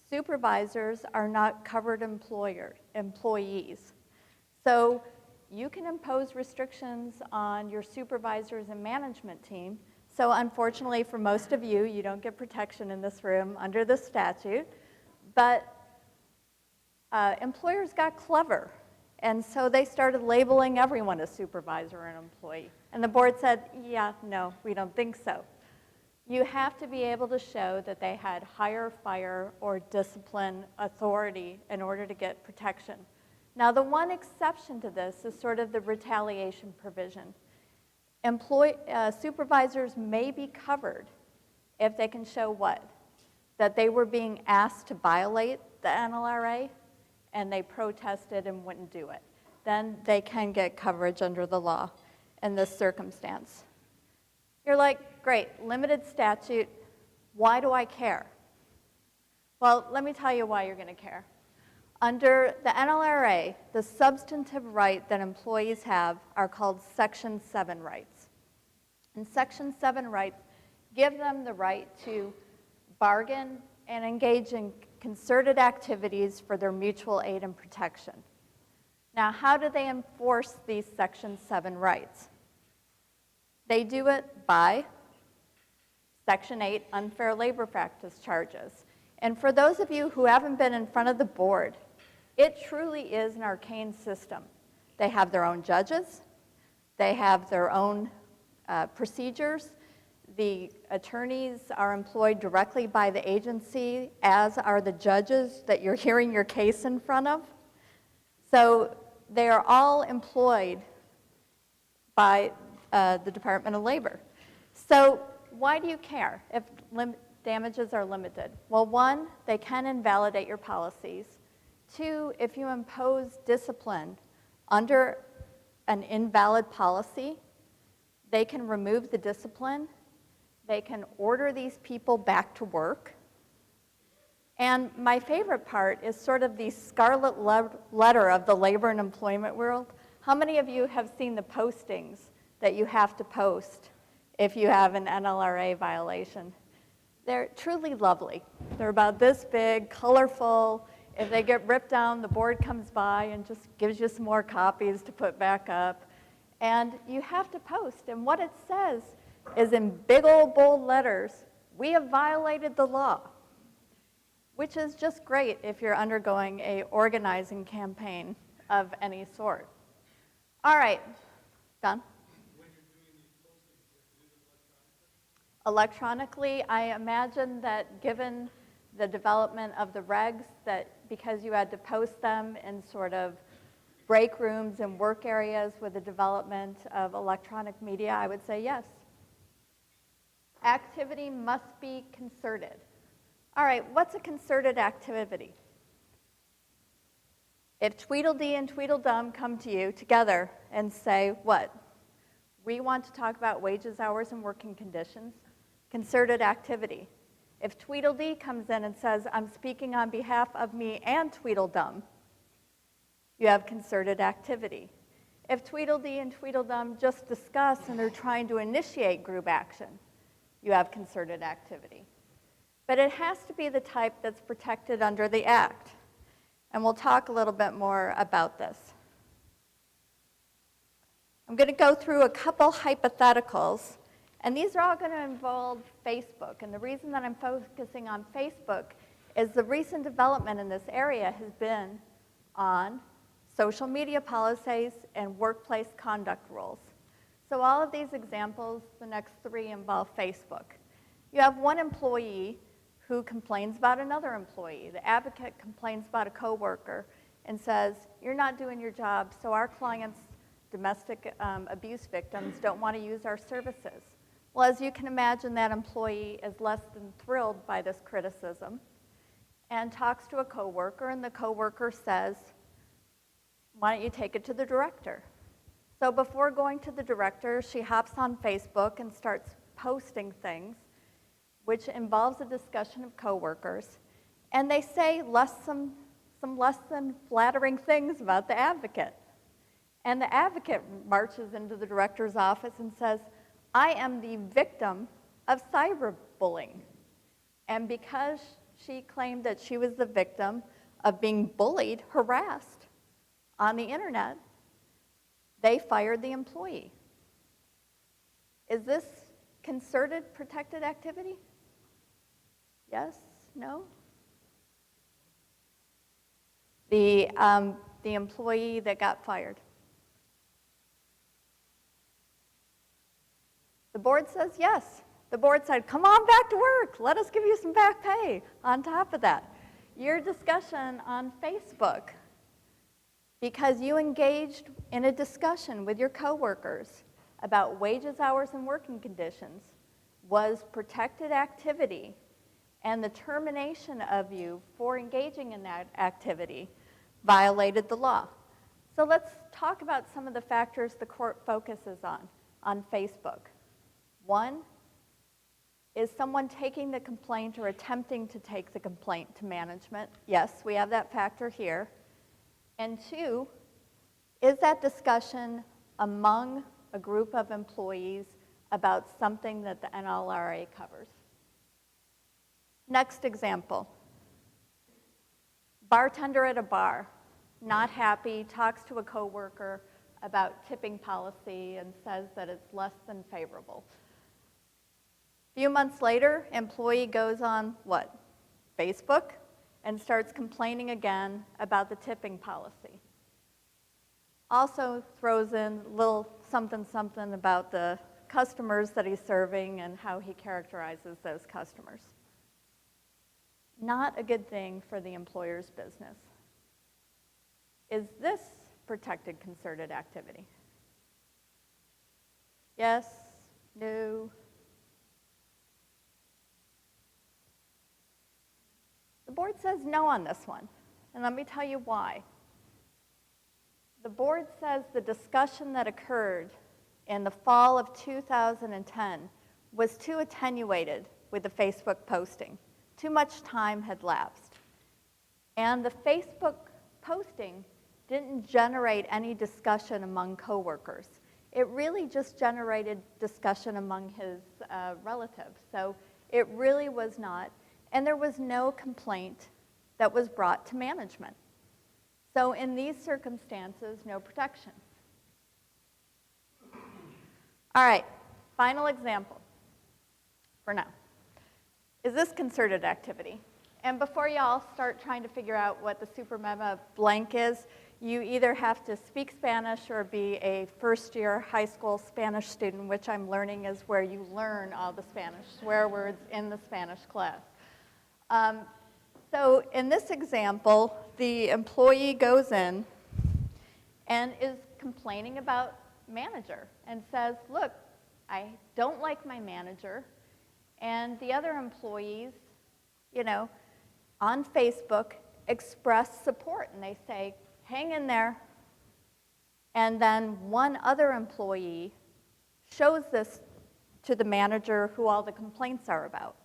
supervisors are not covered employees. So you can impose restrictions on your supervisors and management team. So unfortunately for most of you, you don't get protection in this room under the statute. But employers got clever. And so they started labeling everyone a supervisor or an employee. And the board said, yeah, no, we don't think so. You have to be able to show that they had hire, fire, or discipline authority in order to get protection. Now, the one exception to this is sort of the retaliation provision. Supervisors may be covered if they can show what? That they were being asked to violate the NLRA and they protested and wouldn't do it. Then they can get coverage under the law in this circumstance. You're like, great, limited statute, why do I care? Well, let me tell you why you're going to care. Under the NLRA, the substantive right that employees have are called Section 7 rights. And Section 7 rights give them the right to bargain and engage in concerted activities for their mutual aid and protection. Now, how do they enforce these Section 7 rights? They do it by Section 8 unfair labor practice charges. And for those of you who haven't been in front of the board, it truly is an arcane system. They have their own judges. They have their own procedures. The attorneys are employed directly by the agency, as are the judges that you're hearing your case in front of. So they are all employed by the Department of Labor. So why do you care if damages are limited? Well, one, they can invalidate your policies. Two, if you impose discipline under an invalid policy, they can remove the discipline. They can order these people back to work. And my favorite part is sort of the scarlet letter of the labor and employment world. How many of you have seen the postings that you have to post if you have an NLRA violation? They're truly lovely. They're about this big, colorful. If they get ripped down, the board comes by and just gives you some more copies to put back up. And you have to post. And what it says is in big old bold letters, we have violated the law, which is just great if you're undergoing a organizing campaign of any sort. All right, done? When you're doing these postings, is it Electronically, I imagine that given the development of the regs, that because you had to post them in sort of break rooms and work areas with the development of electronic media, I would say yes. Activity must be concerted. All right, what's a concerted activity? If Tweedledee and Tweedledum come to you together and say, what? We want to talk about wages, hours, and working conditions. Concerted activity. If Tweedledee comes in and says, I'm speaking on behalf of me and Tweedledum, you have concerted activity. If Tweedledee and Tweedledum just discuss and they're trying to initiate group action, you have concerted activity. But it has to be the type that's protected under the Act. And we'll talk a little bit more about this. I'm going to go through a couple hypotheticals, and these are all going to involve Facebook. And the reason that I'm focusing on Facebook is the recent development in this area has been on social media policies and workplace conduct rules. So all of these examples, the next three, involve Facebook. You have one employee who complains about another employee. The advocate complains about a coworker and says, you're not doing your job, so our clients, domestic abuse victims, don't want to use our services. Well, as you can imagine, that employee is less than thrilled by this criticism and talks to a coworker, and the coworker says, why don't you take it to the director? So before going to the director, she hops on Facebook and starts posting things, which involves a discussion of coworkers, and they say some less than flattering things about the advocate. And the advocate marches into the director's office and says, I am the victim of cyberbullying. And because she claimed that she was the victim of being bullied, harassed on the internet, they fired the employee. Is this concerted protected activity? Yes? No? The employee that got fired. The board says yes. The board said, come on back to work. Let us give you some back pay on top of that. Your discussion on Facebook, because you engaged in a discussion with your coworkers about wages, hours, and working conditions, was protected activity, and the termination of you for engaging in that activity violated the law. So let's talk about some of the factors the court focuses on Facebook. One, is someone taking the complaint or attempting to take the complaint to management? Yes, we have that factor here. And two, is that discussion among a group of employees about something that the NLRA covers? Next example. Bartender at a bar, not happy, talks to a coworker about tipping policy and says that it's less than favorable. A few months later, employee goes on what? Facebook, and starts complaining again about the tipping policy. Also throws in a little something about the customers that he's serving and how he characterizes those customers. Not a good thing for the employer's business. Is this protected concerted activity? Yes? No? The board says no on this one, and let me tell you why. The board says the discussion that occurred in the fall of 2010 was too attenuated with the Facebook posting. Too much time had lapsed. And the Facebook posting didn't generate any discussion among coworkers. It really just generated discussion among his relatives. So it really was not, and there was no complaint that was brought to management. So in these circumstances, no protection. All right, final example for now. Is this concerted activity? And before y'all start trying to figure out what the super mega blank is, you either have to speak Spanish or be a first-year high school Spanish student, which I'm learning is where you learn all the Spanish swear words in the Spanish class. So in this example, the employee goes in and is complaining about manager and says, look, I don't like my manager. And the other employees, you know, on Facebook express support and they say, hang in there. And then one other employee shows this to the manager who all the complaints are about.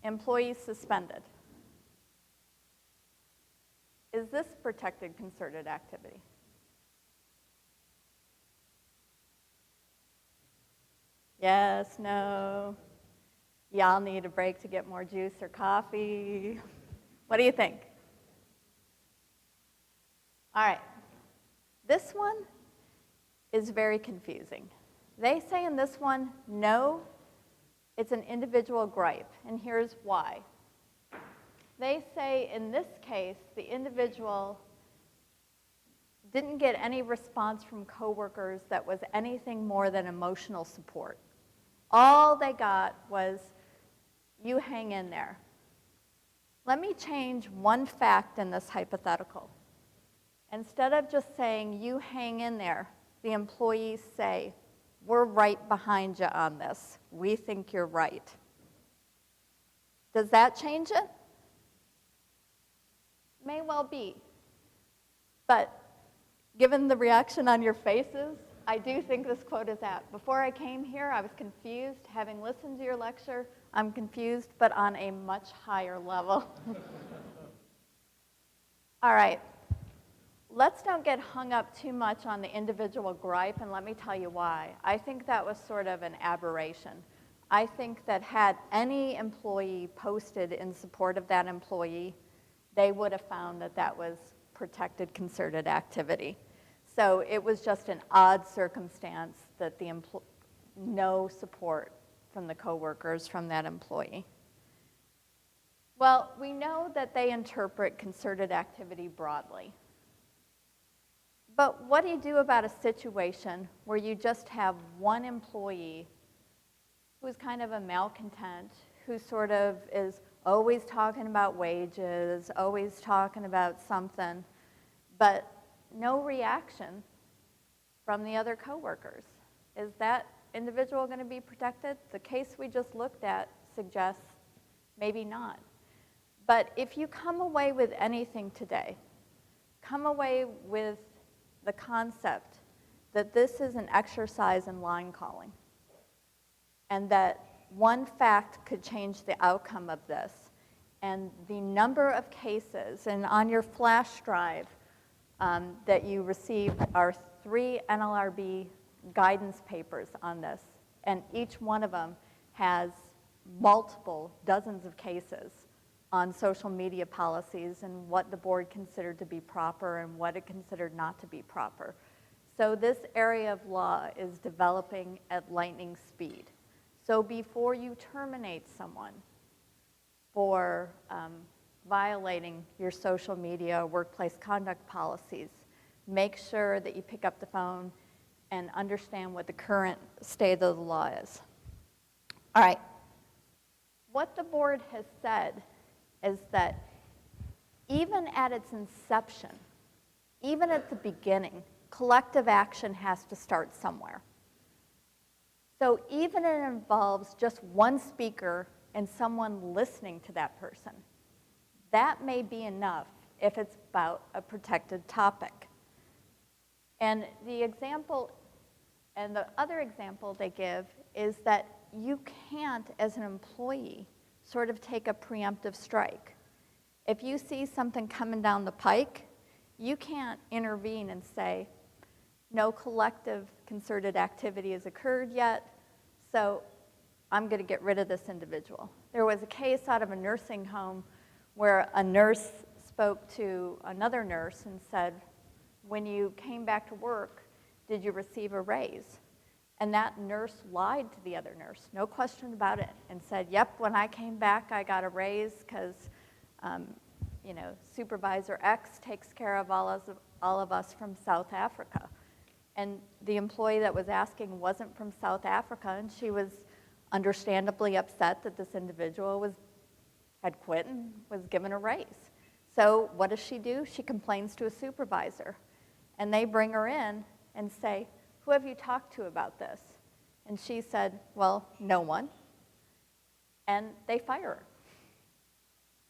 Employees suspended. Is this protected concerted activity? Yes, no. Y'all need a break to get more juice or coffee. What do you think? All right. This one is very confusing. They say in this one, no, it's an individual gripe, and here's why. They say in this case, the individual didn't get any response from coworkers that was anything more than emotional support. All they got was, you hang in there. Let me change one fact in this hypothetical. Instead of just saying, you hang in there, the employees say, we're right behind you on this. We think you're right. Does that change it? May well be. But given the reaction on your faces, I do think this quote is apt. Before I came here, I was confused. Having listened to your lecture, I'm confused, but on a much higher level. All right. Let's don't get hung up too much on the individual gripe, and let me tell you why. I think that was sort of an aberration. I think that had any employee posted in support of that employee, they would have found that that was protected concerted activity. So it was just an odd circumstance that the no support from the coworkers from that employee. Well, we know that they interpret concerted activity broadly. But what do you do about a situation where you just have one employee who's kind of a malcontent, who sort of is always talking about wages, always talking about something, but no reaction from the other coworkers? Is that individual going to be protected? The case we just looked at suggests maybe not. But if you come away with anything today, come away with the concept that this is an exercise in line calling and that one fact could change the outcome of this, and the number of cases, and on your flash drive that you received are 3 NLRB guidance papers on this, and each one of them has multiple dozens of cases on social media policies and what the board considered to be proper and what it considered not to be proper. So this area of law is developing at lightning speed. So before you terminate someone for violating your social media or workplace conduct policies, make sure that you pick up the phone and understand what the current state of the law is. All right. What the board has said is that even at its inception, even at the beginning, collective action has to start somewhere. So even if it involves just one speaker and someone listening to that person, that may be enough if it's about a protected topic. And the example, and the other example they give is that you can't, as an employee, sort of take a preemptive strike. If you see something coming down the pike, you can't intervene and say, no collective concerted activity has occurred yet, so I'm going to get rid of this individual. There was a case out of a nursing home where a nurse spoke to another nurse and said, when you came back to work, did you receive a raise? And that nurse lied to the other nurse, no question about it, and said, yep, when I came back, I got a raise because Supervisor X takes care of all of us from South Africa. And the employee that was asking wasn't from South Africa, and she was understandably upset that this individual had quit and was given a raise. So what does she do? She complains to a supervisor. And they bring her in and say, who have you talked to about this? And she said, well, no one. And they fire her.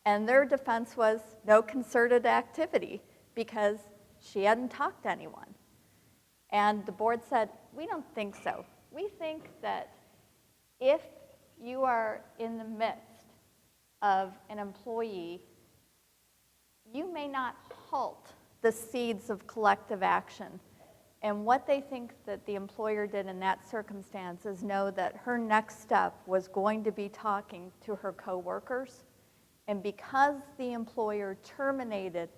And their defense was no concerted activity because she hadn't talked to anyone. And the board said, we don't think so. We think that if you are in the midst of an employee, you may not halt the seeds of collective action. And what they think that the employer did in that circumstance is know that her next step was going to be talking to her coworkers. And because the employer terminated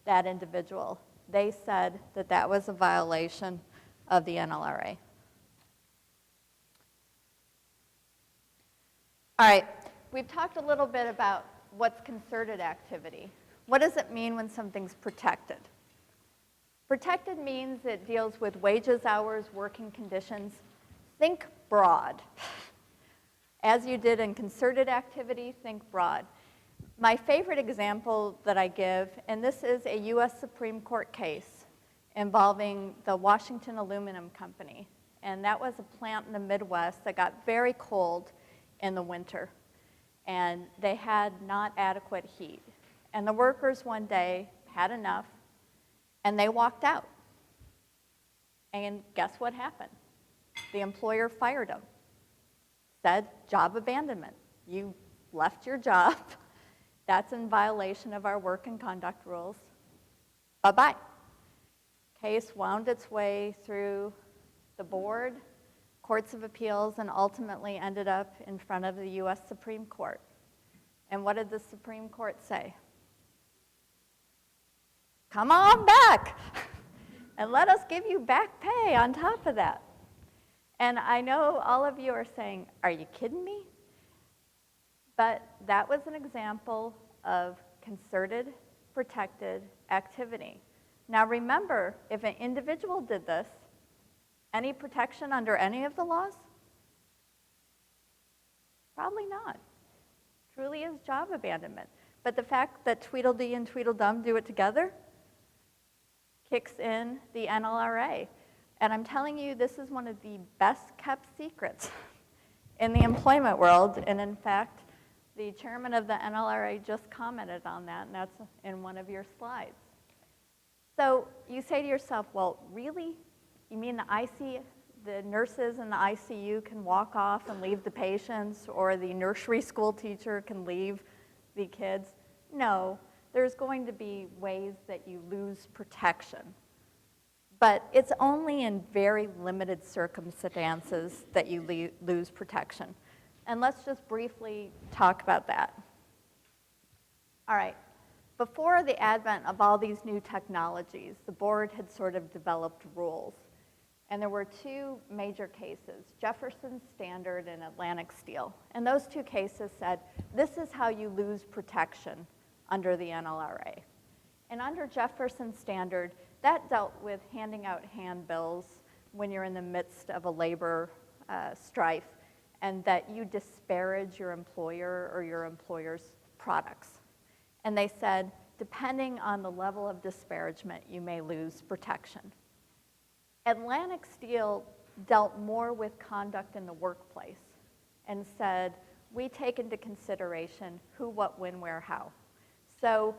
that individual, they said that that was a violation of the NLRA. All right, we've talked a little bit about what's concerted activity. What does it mean when something's protected? Protected means it deals with wages, hours, working conditions. Think broad. As you did in concerted activity, think broad. My favorite example that I give, and this is a US Supreme Court case involving the Washington Aluminum Company. And that was a plant in the Midwest that got very cold in the winter. And they had not adequate heat. And the workers one day had enough, and they walked out. And guess what happened? The employer fired them. Said, job abandonment. You left your job. That's in violation of our work and conduct rules. Bye-bye. Case wound its way through the board, courts of appeals, and ultimately ended up in front of the US Supreme Court. And what did the Supreme Court say? Come on back, and let us give you back pay on top of that. And I know all of you are saying, are you kidding me? But that was an example of concerted, protected activity. Now remember, if an individual did this, any protection under any of the laws? Probably not. Truly is job abandonment. But the fact that Tweedledee and Tweedledum do it together kicks in the NLRA. And I'm telling you, this is one of the best kept secrets in the employment world. And in fact, the chairman of the NLRA just commented on that, and that's in one of your slides. So you say to yourself, well, really? You mean the nurses in the ICU can walk off and leave the patients, or the nursery school teacher can leave the kids? No, there's going to be ways that you lose protection. But it's only in very limited circumstances that you lose protection. And let's just briefly talk about that. All right. Before the advent of all these new technologies, the board had sort of developed rules. And there were two major cases, Jefferson Standard and Atlantic Steel. And those two cases said, this is how you lose protection under the NLRA. And under Jefferson Standard, that dealt with handing out handbills when you're in the midst of a labor strife, and that you disparage your employer or your employer's products. And they said, depending on the level of disparagement, you may lose protection. Atlantic Steel dealt more with conduct in the workplace and said, we take into consideration who, what, when, where, how. So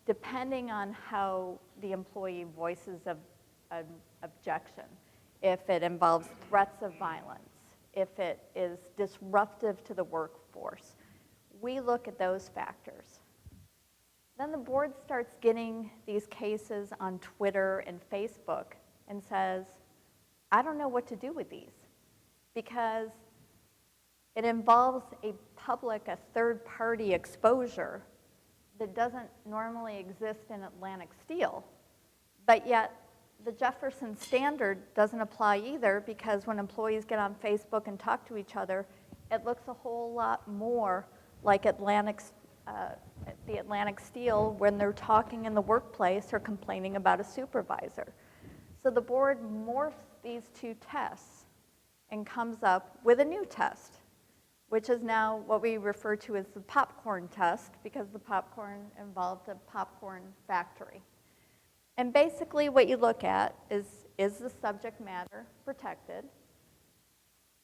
depending on how the employee voices an objection, if it involves threats of violence, if it is disruptive to the workforce, we look at those factors. Then the board starts getting these cases on Twitter and Facebook and says, I don't know what to do with these because it involves a third-party exposure that doesn't normally exist in Atlantic Steel. But yet, the Jefferson Standard doesn't apply either because when employees get on Facebook and talk to each other, it looks a whole lot more like the Atlantic Steel when they're talking in the workplace or complaining about a supervisor. So the board morphs these two tests and comes up with a new test, which is now what we refer to as the popcorn test because the popcorn involved a popcorn factory. And basically what you look at is the subject matter protected?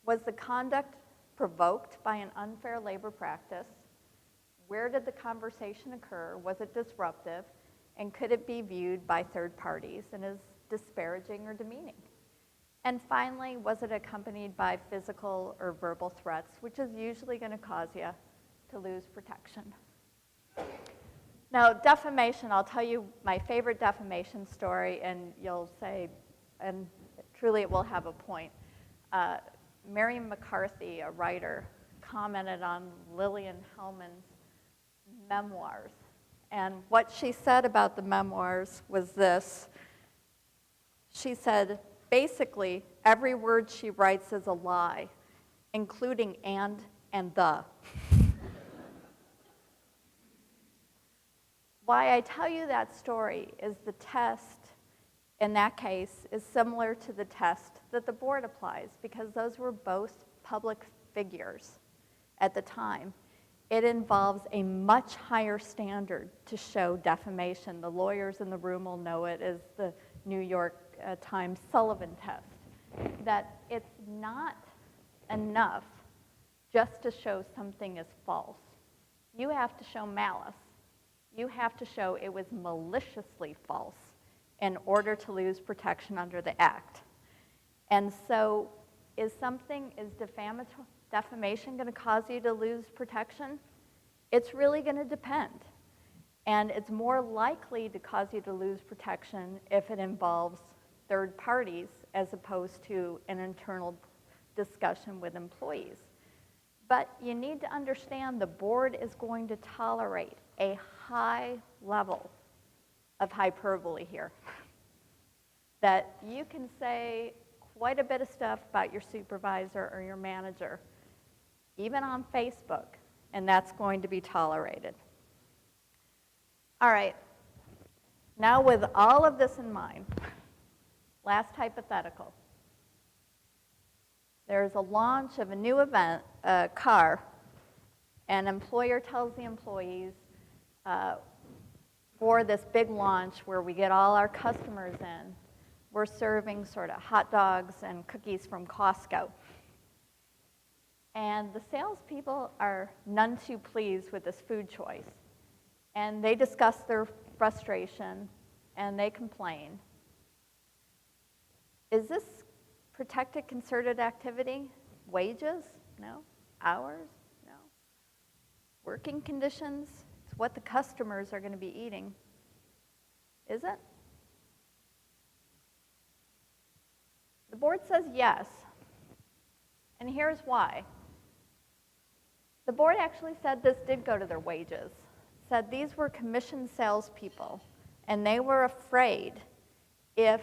Was the conduct provoked by an unfair labor practice? Where did the conversation occur? Was it disruptive? And could it be viewed by third parties and as disparaging or demeaning? And finally, was it accompanied by physical or verbal threats, which is usually going to cause you to lose protection? Now, defamation, I'll tell you my favorite defamation story, and you'll say, and truly it will have a point. Mary McCarthy, a writer, commented on Lillian Hellman's memoirs. And what she said about the memoirs was this. She said, basically, every word she writes is a lie, including and the. Why I tell you that story is the test in that case is similar to the test that the board applies because those were both public figures at the time. It involves a much higher standard to show defamation. The lawyers in the room will know it as the New York Times Sullivan test, that it's not enough just to show something is false. You have to show malice. You have to show it was maliciously false in order to lose protection under the Act. And so is defamation going to cause you to lose protection? It's really going to depend. And it's more likely to cause you to lose protection if it involves third parties as opposed to an internal discussion with employees. But you need to understand the board is going to tolerate a high level of hyperbole here. That you can say quite a bit of stuff about your supervisor or your manager, even on Facebook, and that's going to be tolerated. All right, now with all of this in mind, last hypothetical. There's a launch of a new event, car, and an employer tells the employees for this big launch where we get all our customers in, we're serving sort of hot dogs and cookies from Costco. And the salespeople are none too pleased with this food choice. And they discuss their frustration and they complain. Is this protected concerted activity? Wages? No. Hours? No. Working conditions? It's what the customers are going to be eating. Is it? The board says yes. And here's why. The board actually said this did go to their wages. Said these were commissioned salespeople, and they were afraid if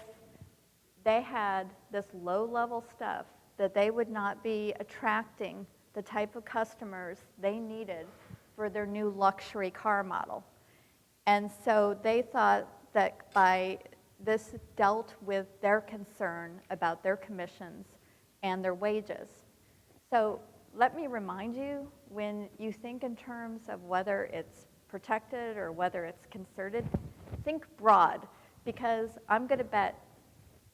they had this low-level stuff that they would not be attracting the type of customers they needed for their new luxury car model. And so they thought that by this dealt with their concern about their commissions and their wages. So let me remind you, when you think in terms of whether it's protected or whether it's concerted, think broad, because I'm going to bet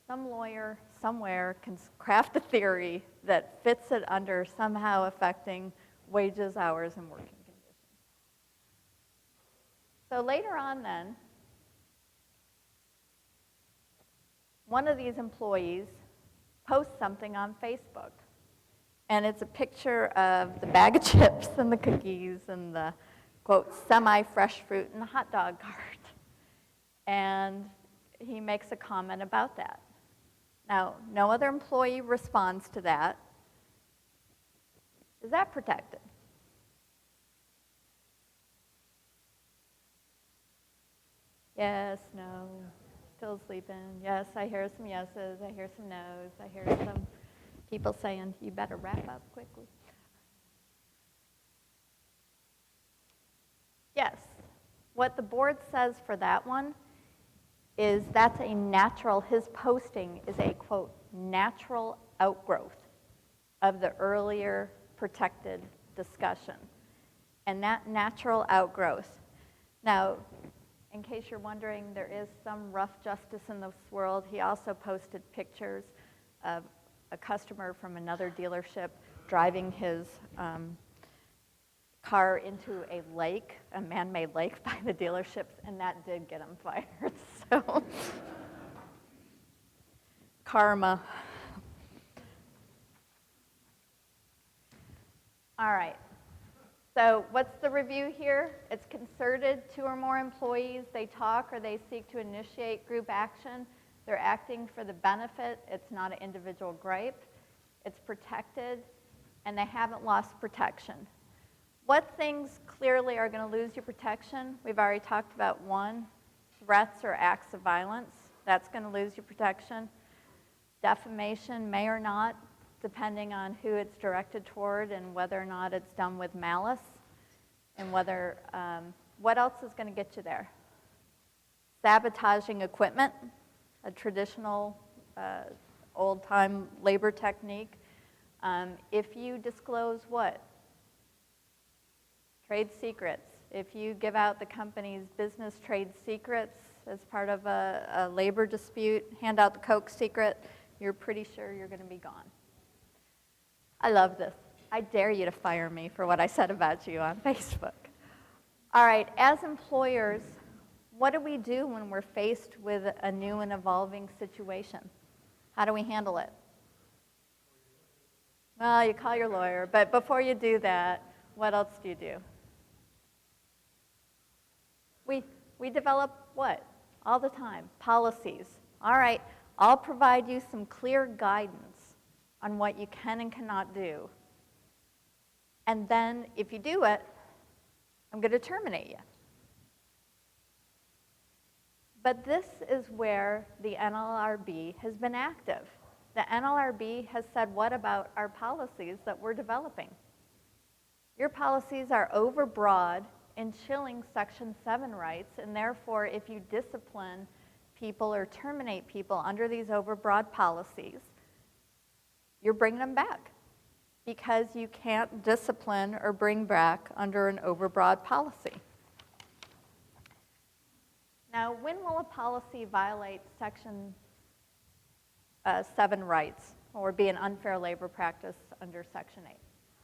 some lawyer somewhere can craft a theory that fits it under somehow affecting wages, hours, and working conditions. So later on then, one of these employees posts something on Facebook. And it's a picture of the bag of chips and the cookies and the quote, semi-fresh fruit in the hot dog cart. And he makes a comment about that. Now, no other employee responds to that. Is that protected? Yes, no, still sleeping. Yes, I hear some yeses, I hear some nos, I hear some people saying, you better wrap up quickly. Yes, what the board says for that one is that's a natural, his posting is a, quote, natural outgrowth of the earlier protected discussion. And that natural outgrowth. Now, in case you're wondering, there is some rough justice in this world. He also posted pictures of a customer from another dealership driving his car into a lake, a man-made lake by the dealerships, and that did get him fired. So, karma. All right. So what's the review here? It's concerted, 2 or more employees, they talk or they seek to initiate group action. They're acting for the benefit. It's not an individual gripe. It's protected, and they haven't lost protection. What things clearly are going to lose your protection? We've already talked about one, threats or acts of violence. That's going to lose your protection. Defamation may or not, depending on who it's directed toward and whether or not it's done with malice, and whether, what else is going to get you there? Sabotaging equipment, a traditional old-time labor technique. If you disclose what? Trade secrets. If you give out the company's business trade secrets as part of a labor dispute, hand out the Coke secret, you're pretty sure you're going to be gone. I love this. I dare you to fire me for what I said about you on Facebook. All right, as employers, what do we do when we're faced with a new and evolving situation? How do we handle it? Well, you call your lawyer, but before you do that, what else do you do? We develop what? All the time, policies. All right, I'll provide you some clear guidance on what you can and cannot do. And then if you do it, I'm going to terminate you. But this is where the NLRB has been active. The NLRB has said, what about our policies that we're developing? Your policies are overbroad in chilling Section 7 rights, and therefore if you discipline people or terminate people under these overbroad policies, you're bringing them back because you can't discipline or bring back under an overbroad policy. Now, when will a policy violate Section 7 rights or be an unfair labor practice under Section 8?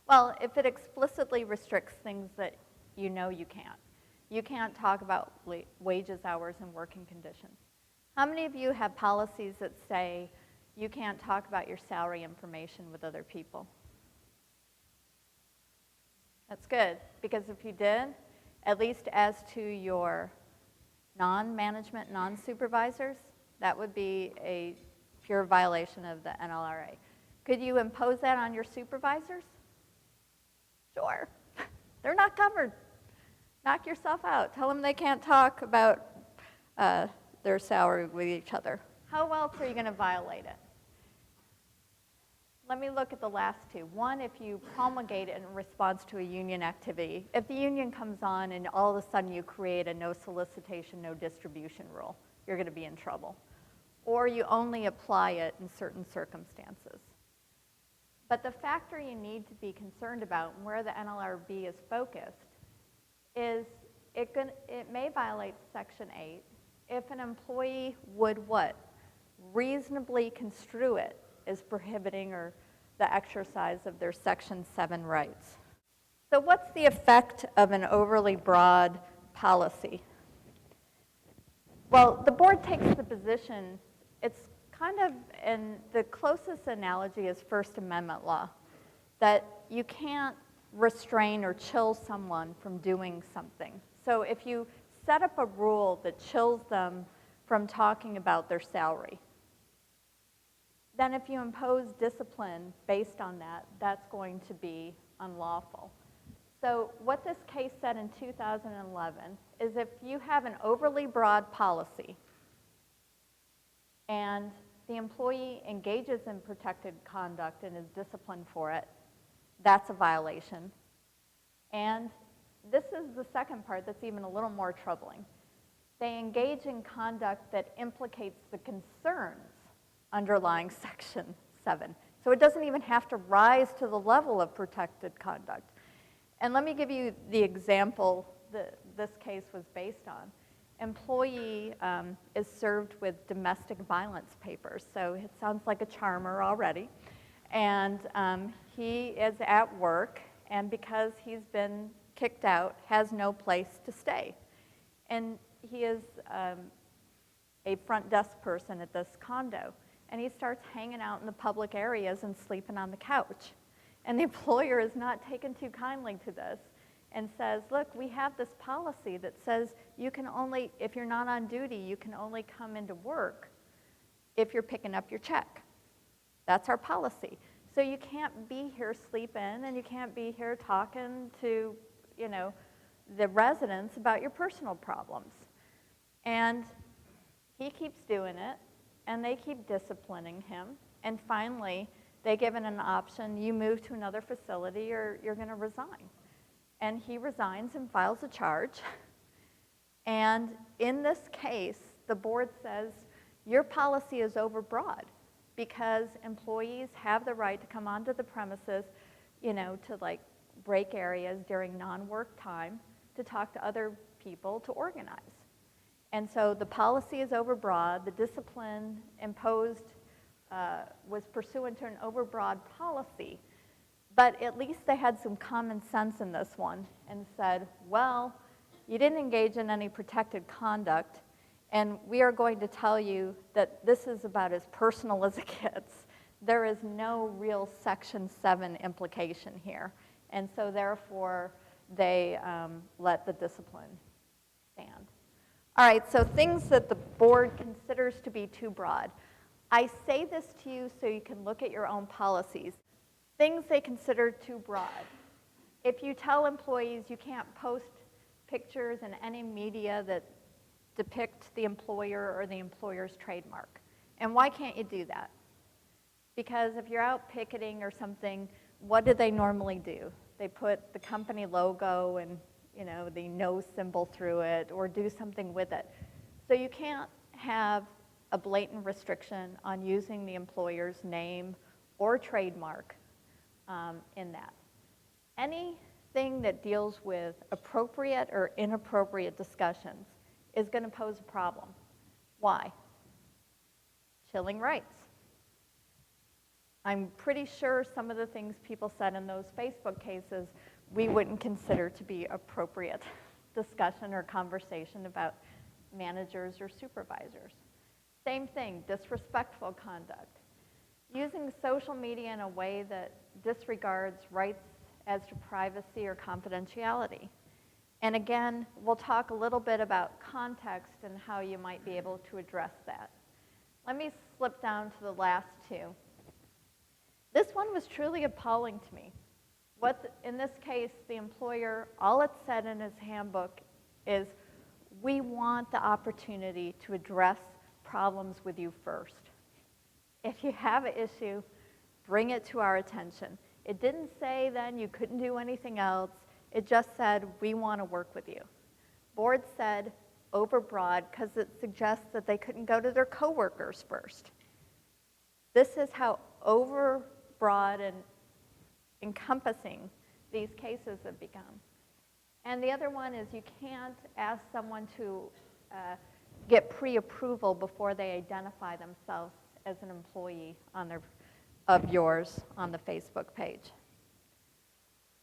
Well, if it explicitly restricts things that you know you can't. You can't talk about wages, hours, and working conditions. How many of you have policies that say you can't talk about your salary information with other people? That's good, because if you did, at least as to your non-management, non-supervisors, that would be a pure violation of the NLRA. Could you impose that on your supervisors? Sure. They're not covered. Knock yourself out. Tell them they can't talk about their salary with each other. How else are you going to violate it? Let me look at the last two. One, if you promulgate it in response to a union activity. If the union comes on and all of a sudden you create a no solicitation, no distribution rule, you're going to be in trouble. Or you only apply it in certain circumstances. But the factor you need to be concerned about and where the NLRB is focused is it may violate Section 8 if an employee would what? Reasonably construe it as prohibiting or the exercise of their Section 7 rights. So what's the effect of an overly broad policy? Well, the board takes the position, it's kind of, and the closest analogy is First Amendment law, that you can't restrain or chill someone from doing something. So if you set up a rule that chills them from talking about their salary, then if you impose discipline based on that, that's going to be unlawful. So what this case said in 2011 is if you have an overly broad policy and the employee engages in protected conduct and is disciplined for it, that's a violation. And this is the second part that's even a little more troubling. They engage in conduct that implicates the concerns underlying Section 7. So it doesn't even have to rise to the level of protected conduct. And let me give you the example that this case was based on. Employee is served with domestic violence papers, so it sounds like a charmer already. And he is at work, and because he's been kicked out, has no place to stay. And he is a front desk person at this condo, and he starts hanging out in the public areas and sleeping on the couch. And the employer is not taken too kindly to this and says, look, we have this policy that says you can only, if you're not on duty, you can only come into work if you're picking up your check. That's our policy. So you can't be here sleeping, and you can't be here talking to, you know, the residents about your personal problems. And he keeps doing it, and they keep disciplining him, and finally, they give him an option: you move to another facility or you're going to resign. And he resigns and files a charge. And in this case, the board says, your policy is overbroad because employees have the right to come onto the premises, you know, to like break areas during non-work time, to talk to other people, to organize. And so the policy is overbroad. The discipline imposed was pursuant to an overbroad policy, but at least they had some common sense in this one and said, well, you didn't engage in any protected conduct, and we are going to tell you that this is about as personal as it gets. There is no real Section 7 implication here, and so therefore they let the discipline stand. All right, so things that the board considers to be too broad. I say this to you so you can look at your own policies. Things they consider too broad. If you tell employees you can't post pictures in any media that depict the employer or the employer's trademark. And why can't you do that? Because if you're out picketing or something, what do they normally do? They put the company logo and, you know, the no symbol through it, or do something with it. So you can't have a blatant restriction on using the employer's name or trademark in that. Anything that deals with appropriate or inappropriate discussions is going to pose a problem. Why? Chilling rights. I'm pretty sure some of the things people said in those Facebook cases we wouldn't consider to be appropriate discussion or conversation about managers or supervisors. Same thing, disrespectful conduct. Using social media in a way that disregards rights as to privacy or confidentiality. And again, we'll talk a little bit about context and how you might be able to address that. Let me slip down to the last two. This one was truly appalling to me. In this case, the employer, all it said in his handbook is, we want the opportunity to address problems with you first. If you have an issue, bring it to our attention. It didn't say then you couldn't do anything else. It just said, we want to work with you. Board said overbroad because it suggests that they couldn't go to their coworkers first. This is how overbroad and encompassing these cases have become. And the other one is you can't ask someone to get pre-approval before they identify themselves as an employee of yours on the Facebook page.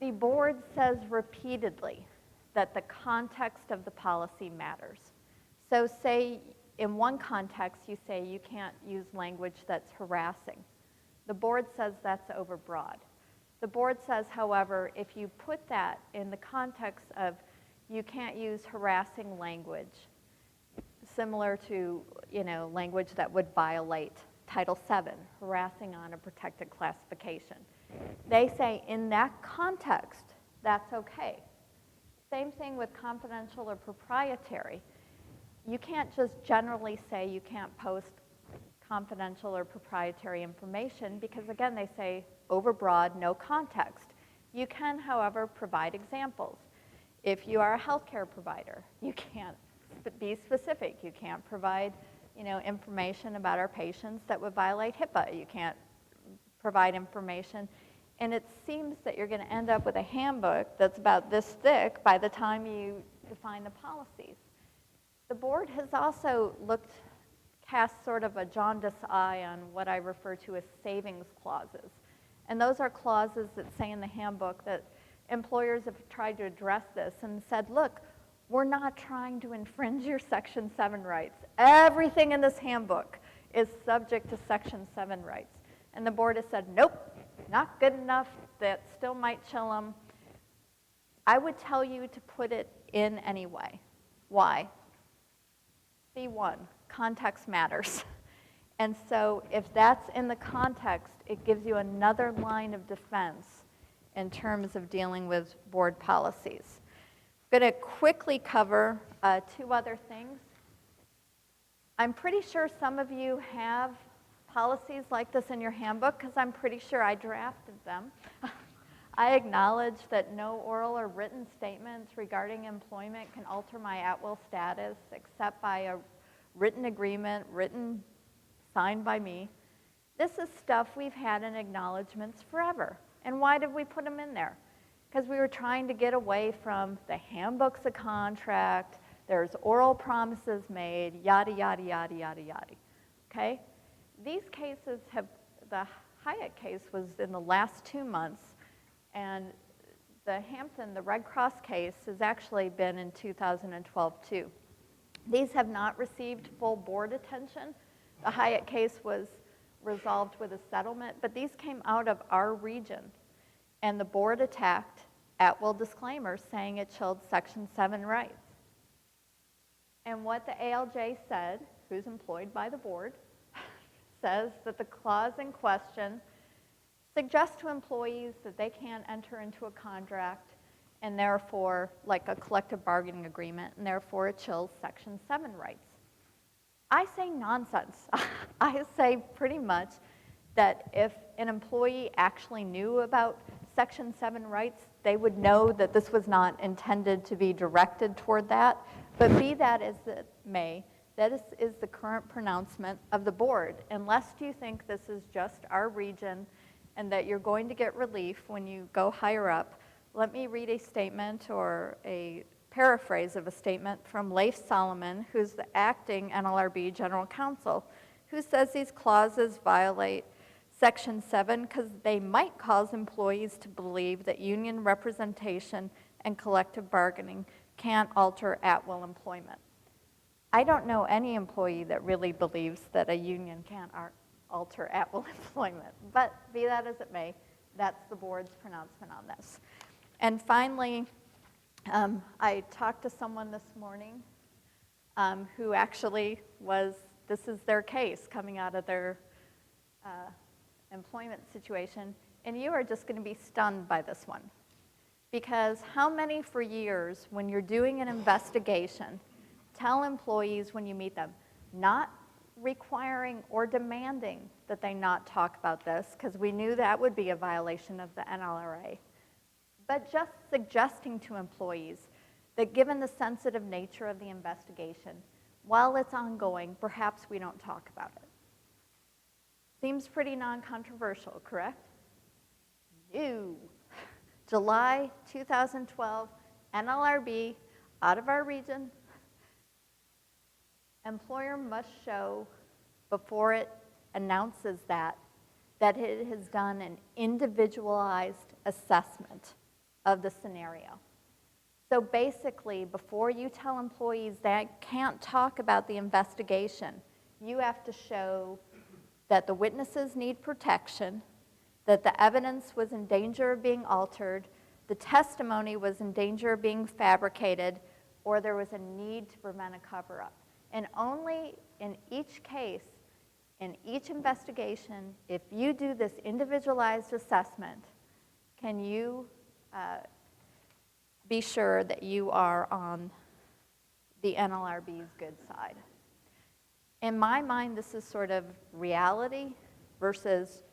The board says repeatedly that the context of the policy matters. So say in one context you say you can't use language that's harassing. The board says that's overbroad. The board says, however, if you put that in the context of you can't use harassing language, similar to, language that would violate Title VII, harassing on a protected classification. They say in that context, that's okay. Same thing with confidential or proprietary. You can't just generally say you can't post confidential or proprietary information because, again, they say overbroad, no context. You can, however, provide examples. If you are a healthcare provider, you can't be specific. You can't provide, information about our patients that would violate HIPAA. You can't provide information. And it seems that you're going to end up with a handbook that's about this thick by the time you define the policies. The board has also cast sort of a jaundiced eye on what I refer to as savings clauses. And those are clauses that say in the handbook that employers have tried to address this and said, look, we're not trying to infringe your Section 7 rights. Everything in this handbook is subject to Section 7 rights. And the board has said, nope, not good enough. That still might chill them. I would tell you to put it in anyway. Why? C1, context matters. And so if that's in the context, it gives you another line of defense in terms of dealing with board policies. I'm going to quickly cover 2 other things. I'm pretty sure some of you have policies like this in your handbook because I'm pretty sure I drafted them. I acknowledge that no oral or written statements regarding employment can alter my at-will status except by a written agreement, signed by me. This is stuff we've had in acknowledgments forever. And why did we put them in there? Because we were trying to get away from the handbook's a contract, there's oral promises made, yada, yada, yada, yada, yada. Okay? These cases the Hyatt case was in the last 2 months, and the Red Cross case has actually been in 2012 too. These have not received full board attention. The Hyatt case was resolved with a settlement, but these came out of our region. And the board attacked at-will disclaimers saying it chilled Section 7 rights. And what the ALJ said, who's employed by the board, says that the clause in question suggests to employees that they can't enter into a contract and therefore, like a collective bargaining agreement, and therefore it chills Section 7 rights. I say nonsense. I say pretty much that if an employee actually knew about Section 7 rights, they would know that this was not intended to be directed toward that. But be that as it may, that is the current pronouncement of the board. Unless you think this is just our region and that you're going to get relief when you go higher up, let me read a statement or a paraphrase of a statement from Leif Solomon, who's the acting NLRB general counsel, who says these clauses violate Section 7 because they might cause employees to believe that union representation and collective bargaining can't alter at-will employment. I don't know any employee that really believes that a union can't alter at-will employment, but be that as it may, that's the board's pronouncement on this. And finally, I talked to someone this morning who actually this is their case coming out of their employment situation, and you are just going to be stunned by this one. Because how many for years, when you're doing an investigation, tell employees when you meet them, not requiring or demanding that they not talk about this, because we knew that would be a violation of the NLRA, but just suggesting to employees that given the sensitive nature of the investigation, while it's ongoing, perhaps we don't talk about it. Seems pretty non-controversial, correct? No. July 2012, NLRB, out of our region, employer must show before it announces that it has done an individualized assessment of the scenario. So basically, before you tell employees that can't talk about the investigation, you have to show that the witnesses need protection, that the evidence was in danger of being altered, the testimony was in danger of being fabricated, or there was a need to prevent a cover-up. And only in each case, in each investigation, if you do this individualized assessment, can you be sure that you are on the NLRB's good side. In my mind, this is sort of reality versus,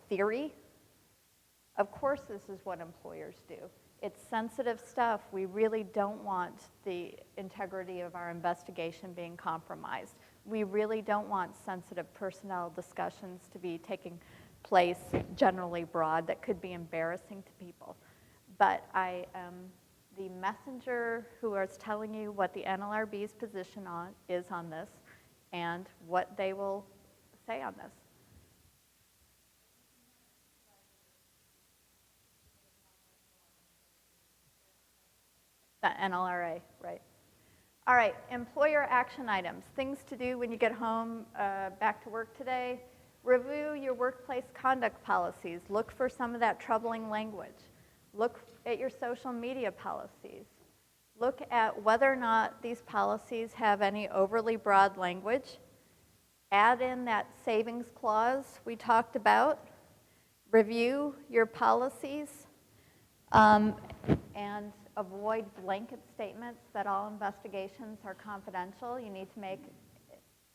theory. Of course, this is what employers do. It's sensitive stuff. We really don't want the integrity of our investigation being compromised. We really don't want sensitive personnel discussions to be taking place generally broad that could be embarrassing to people. But I am the messenger who is telling you what the NLRB's position is on this and what they will say on this. The NLRA, right. All right, employer action items, things to do when you get home, back to work today. Review your workplace conduct policies. Look for some of that troubling language. Look at your social media policies. Look at whether or not these policies have any overly broad language. Add in that savings clause we talked about. Review your policies. And avoid blanket statements that all investigations are confidential. You need to make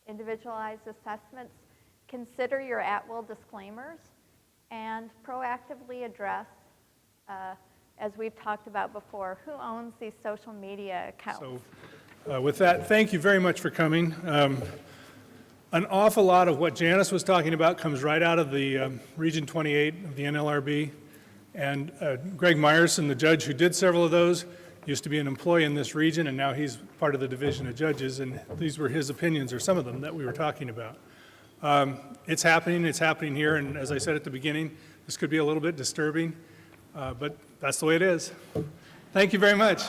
individualized assessments. Consider your at-will disclaimers and proactively address, as we've talked about before, who owns these social media accounts. So with that, thank you very much for coming. An awful lot of what Janice was talking about comes right out of the Region 28 of the NLRB. And Greg Myerson, the judge who did several of those, used to be an employee in this region, and now he's part of the Division of Judges, and these were his opinions, or some of them, that we were talking about. It's happening here, and as I said at the beginning, this could be a little bit disturbing, but that's the way it is. Thank you very much.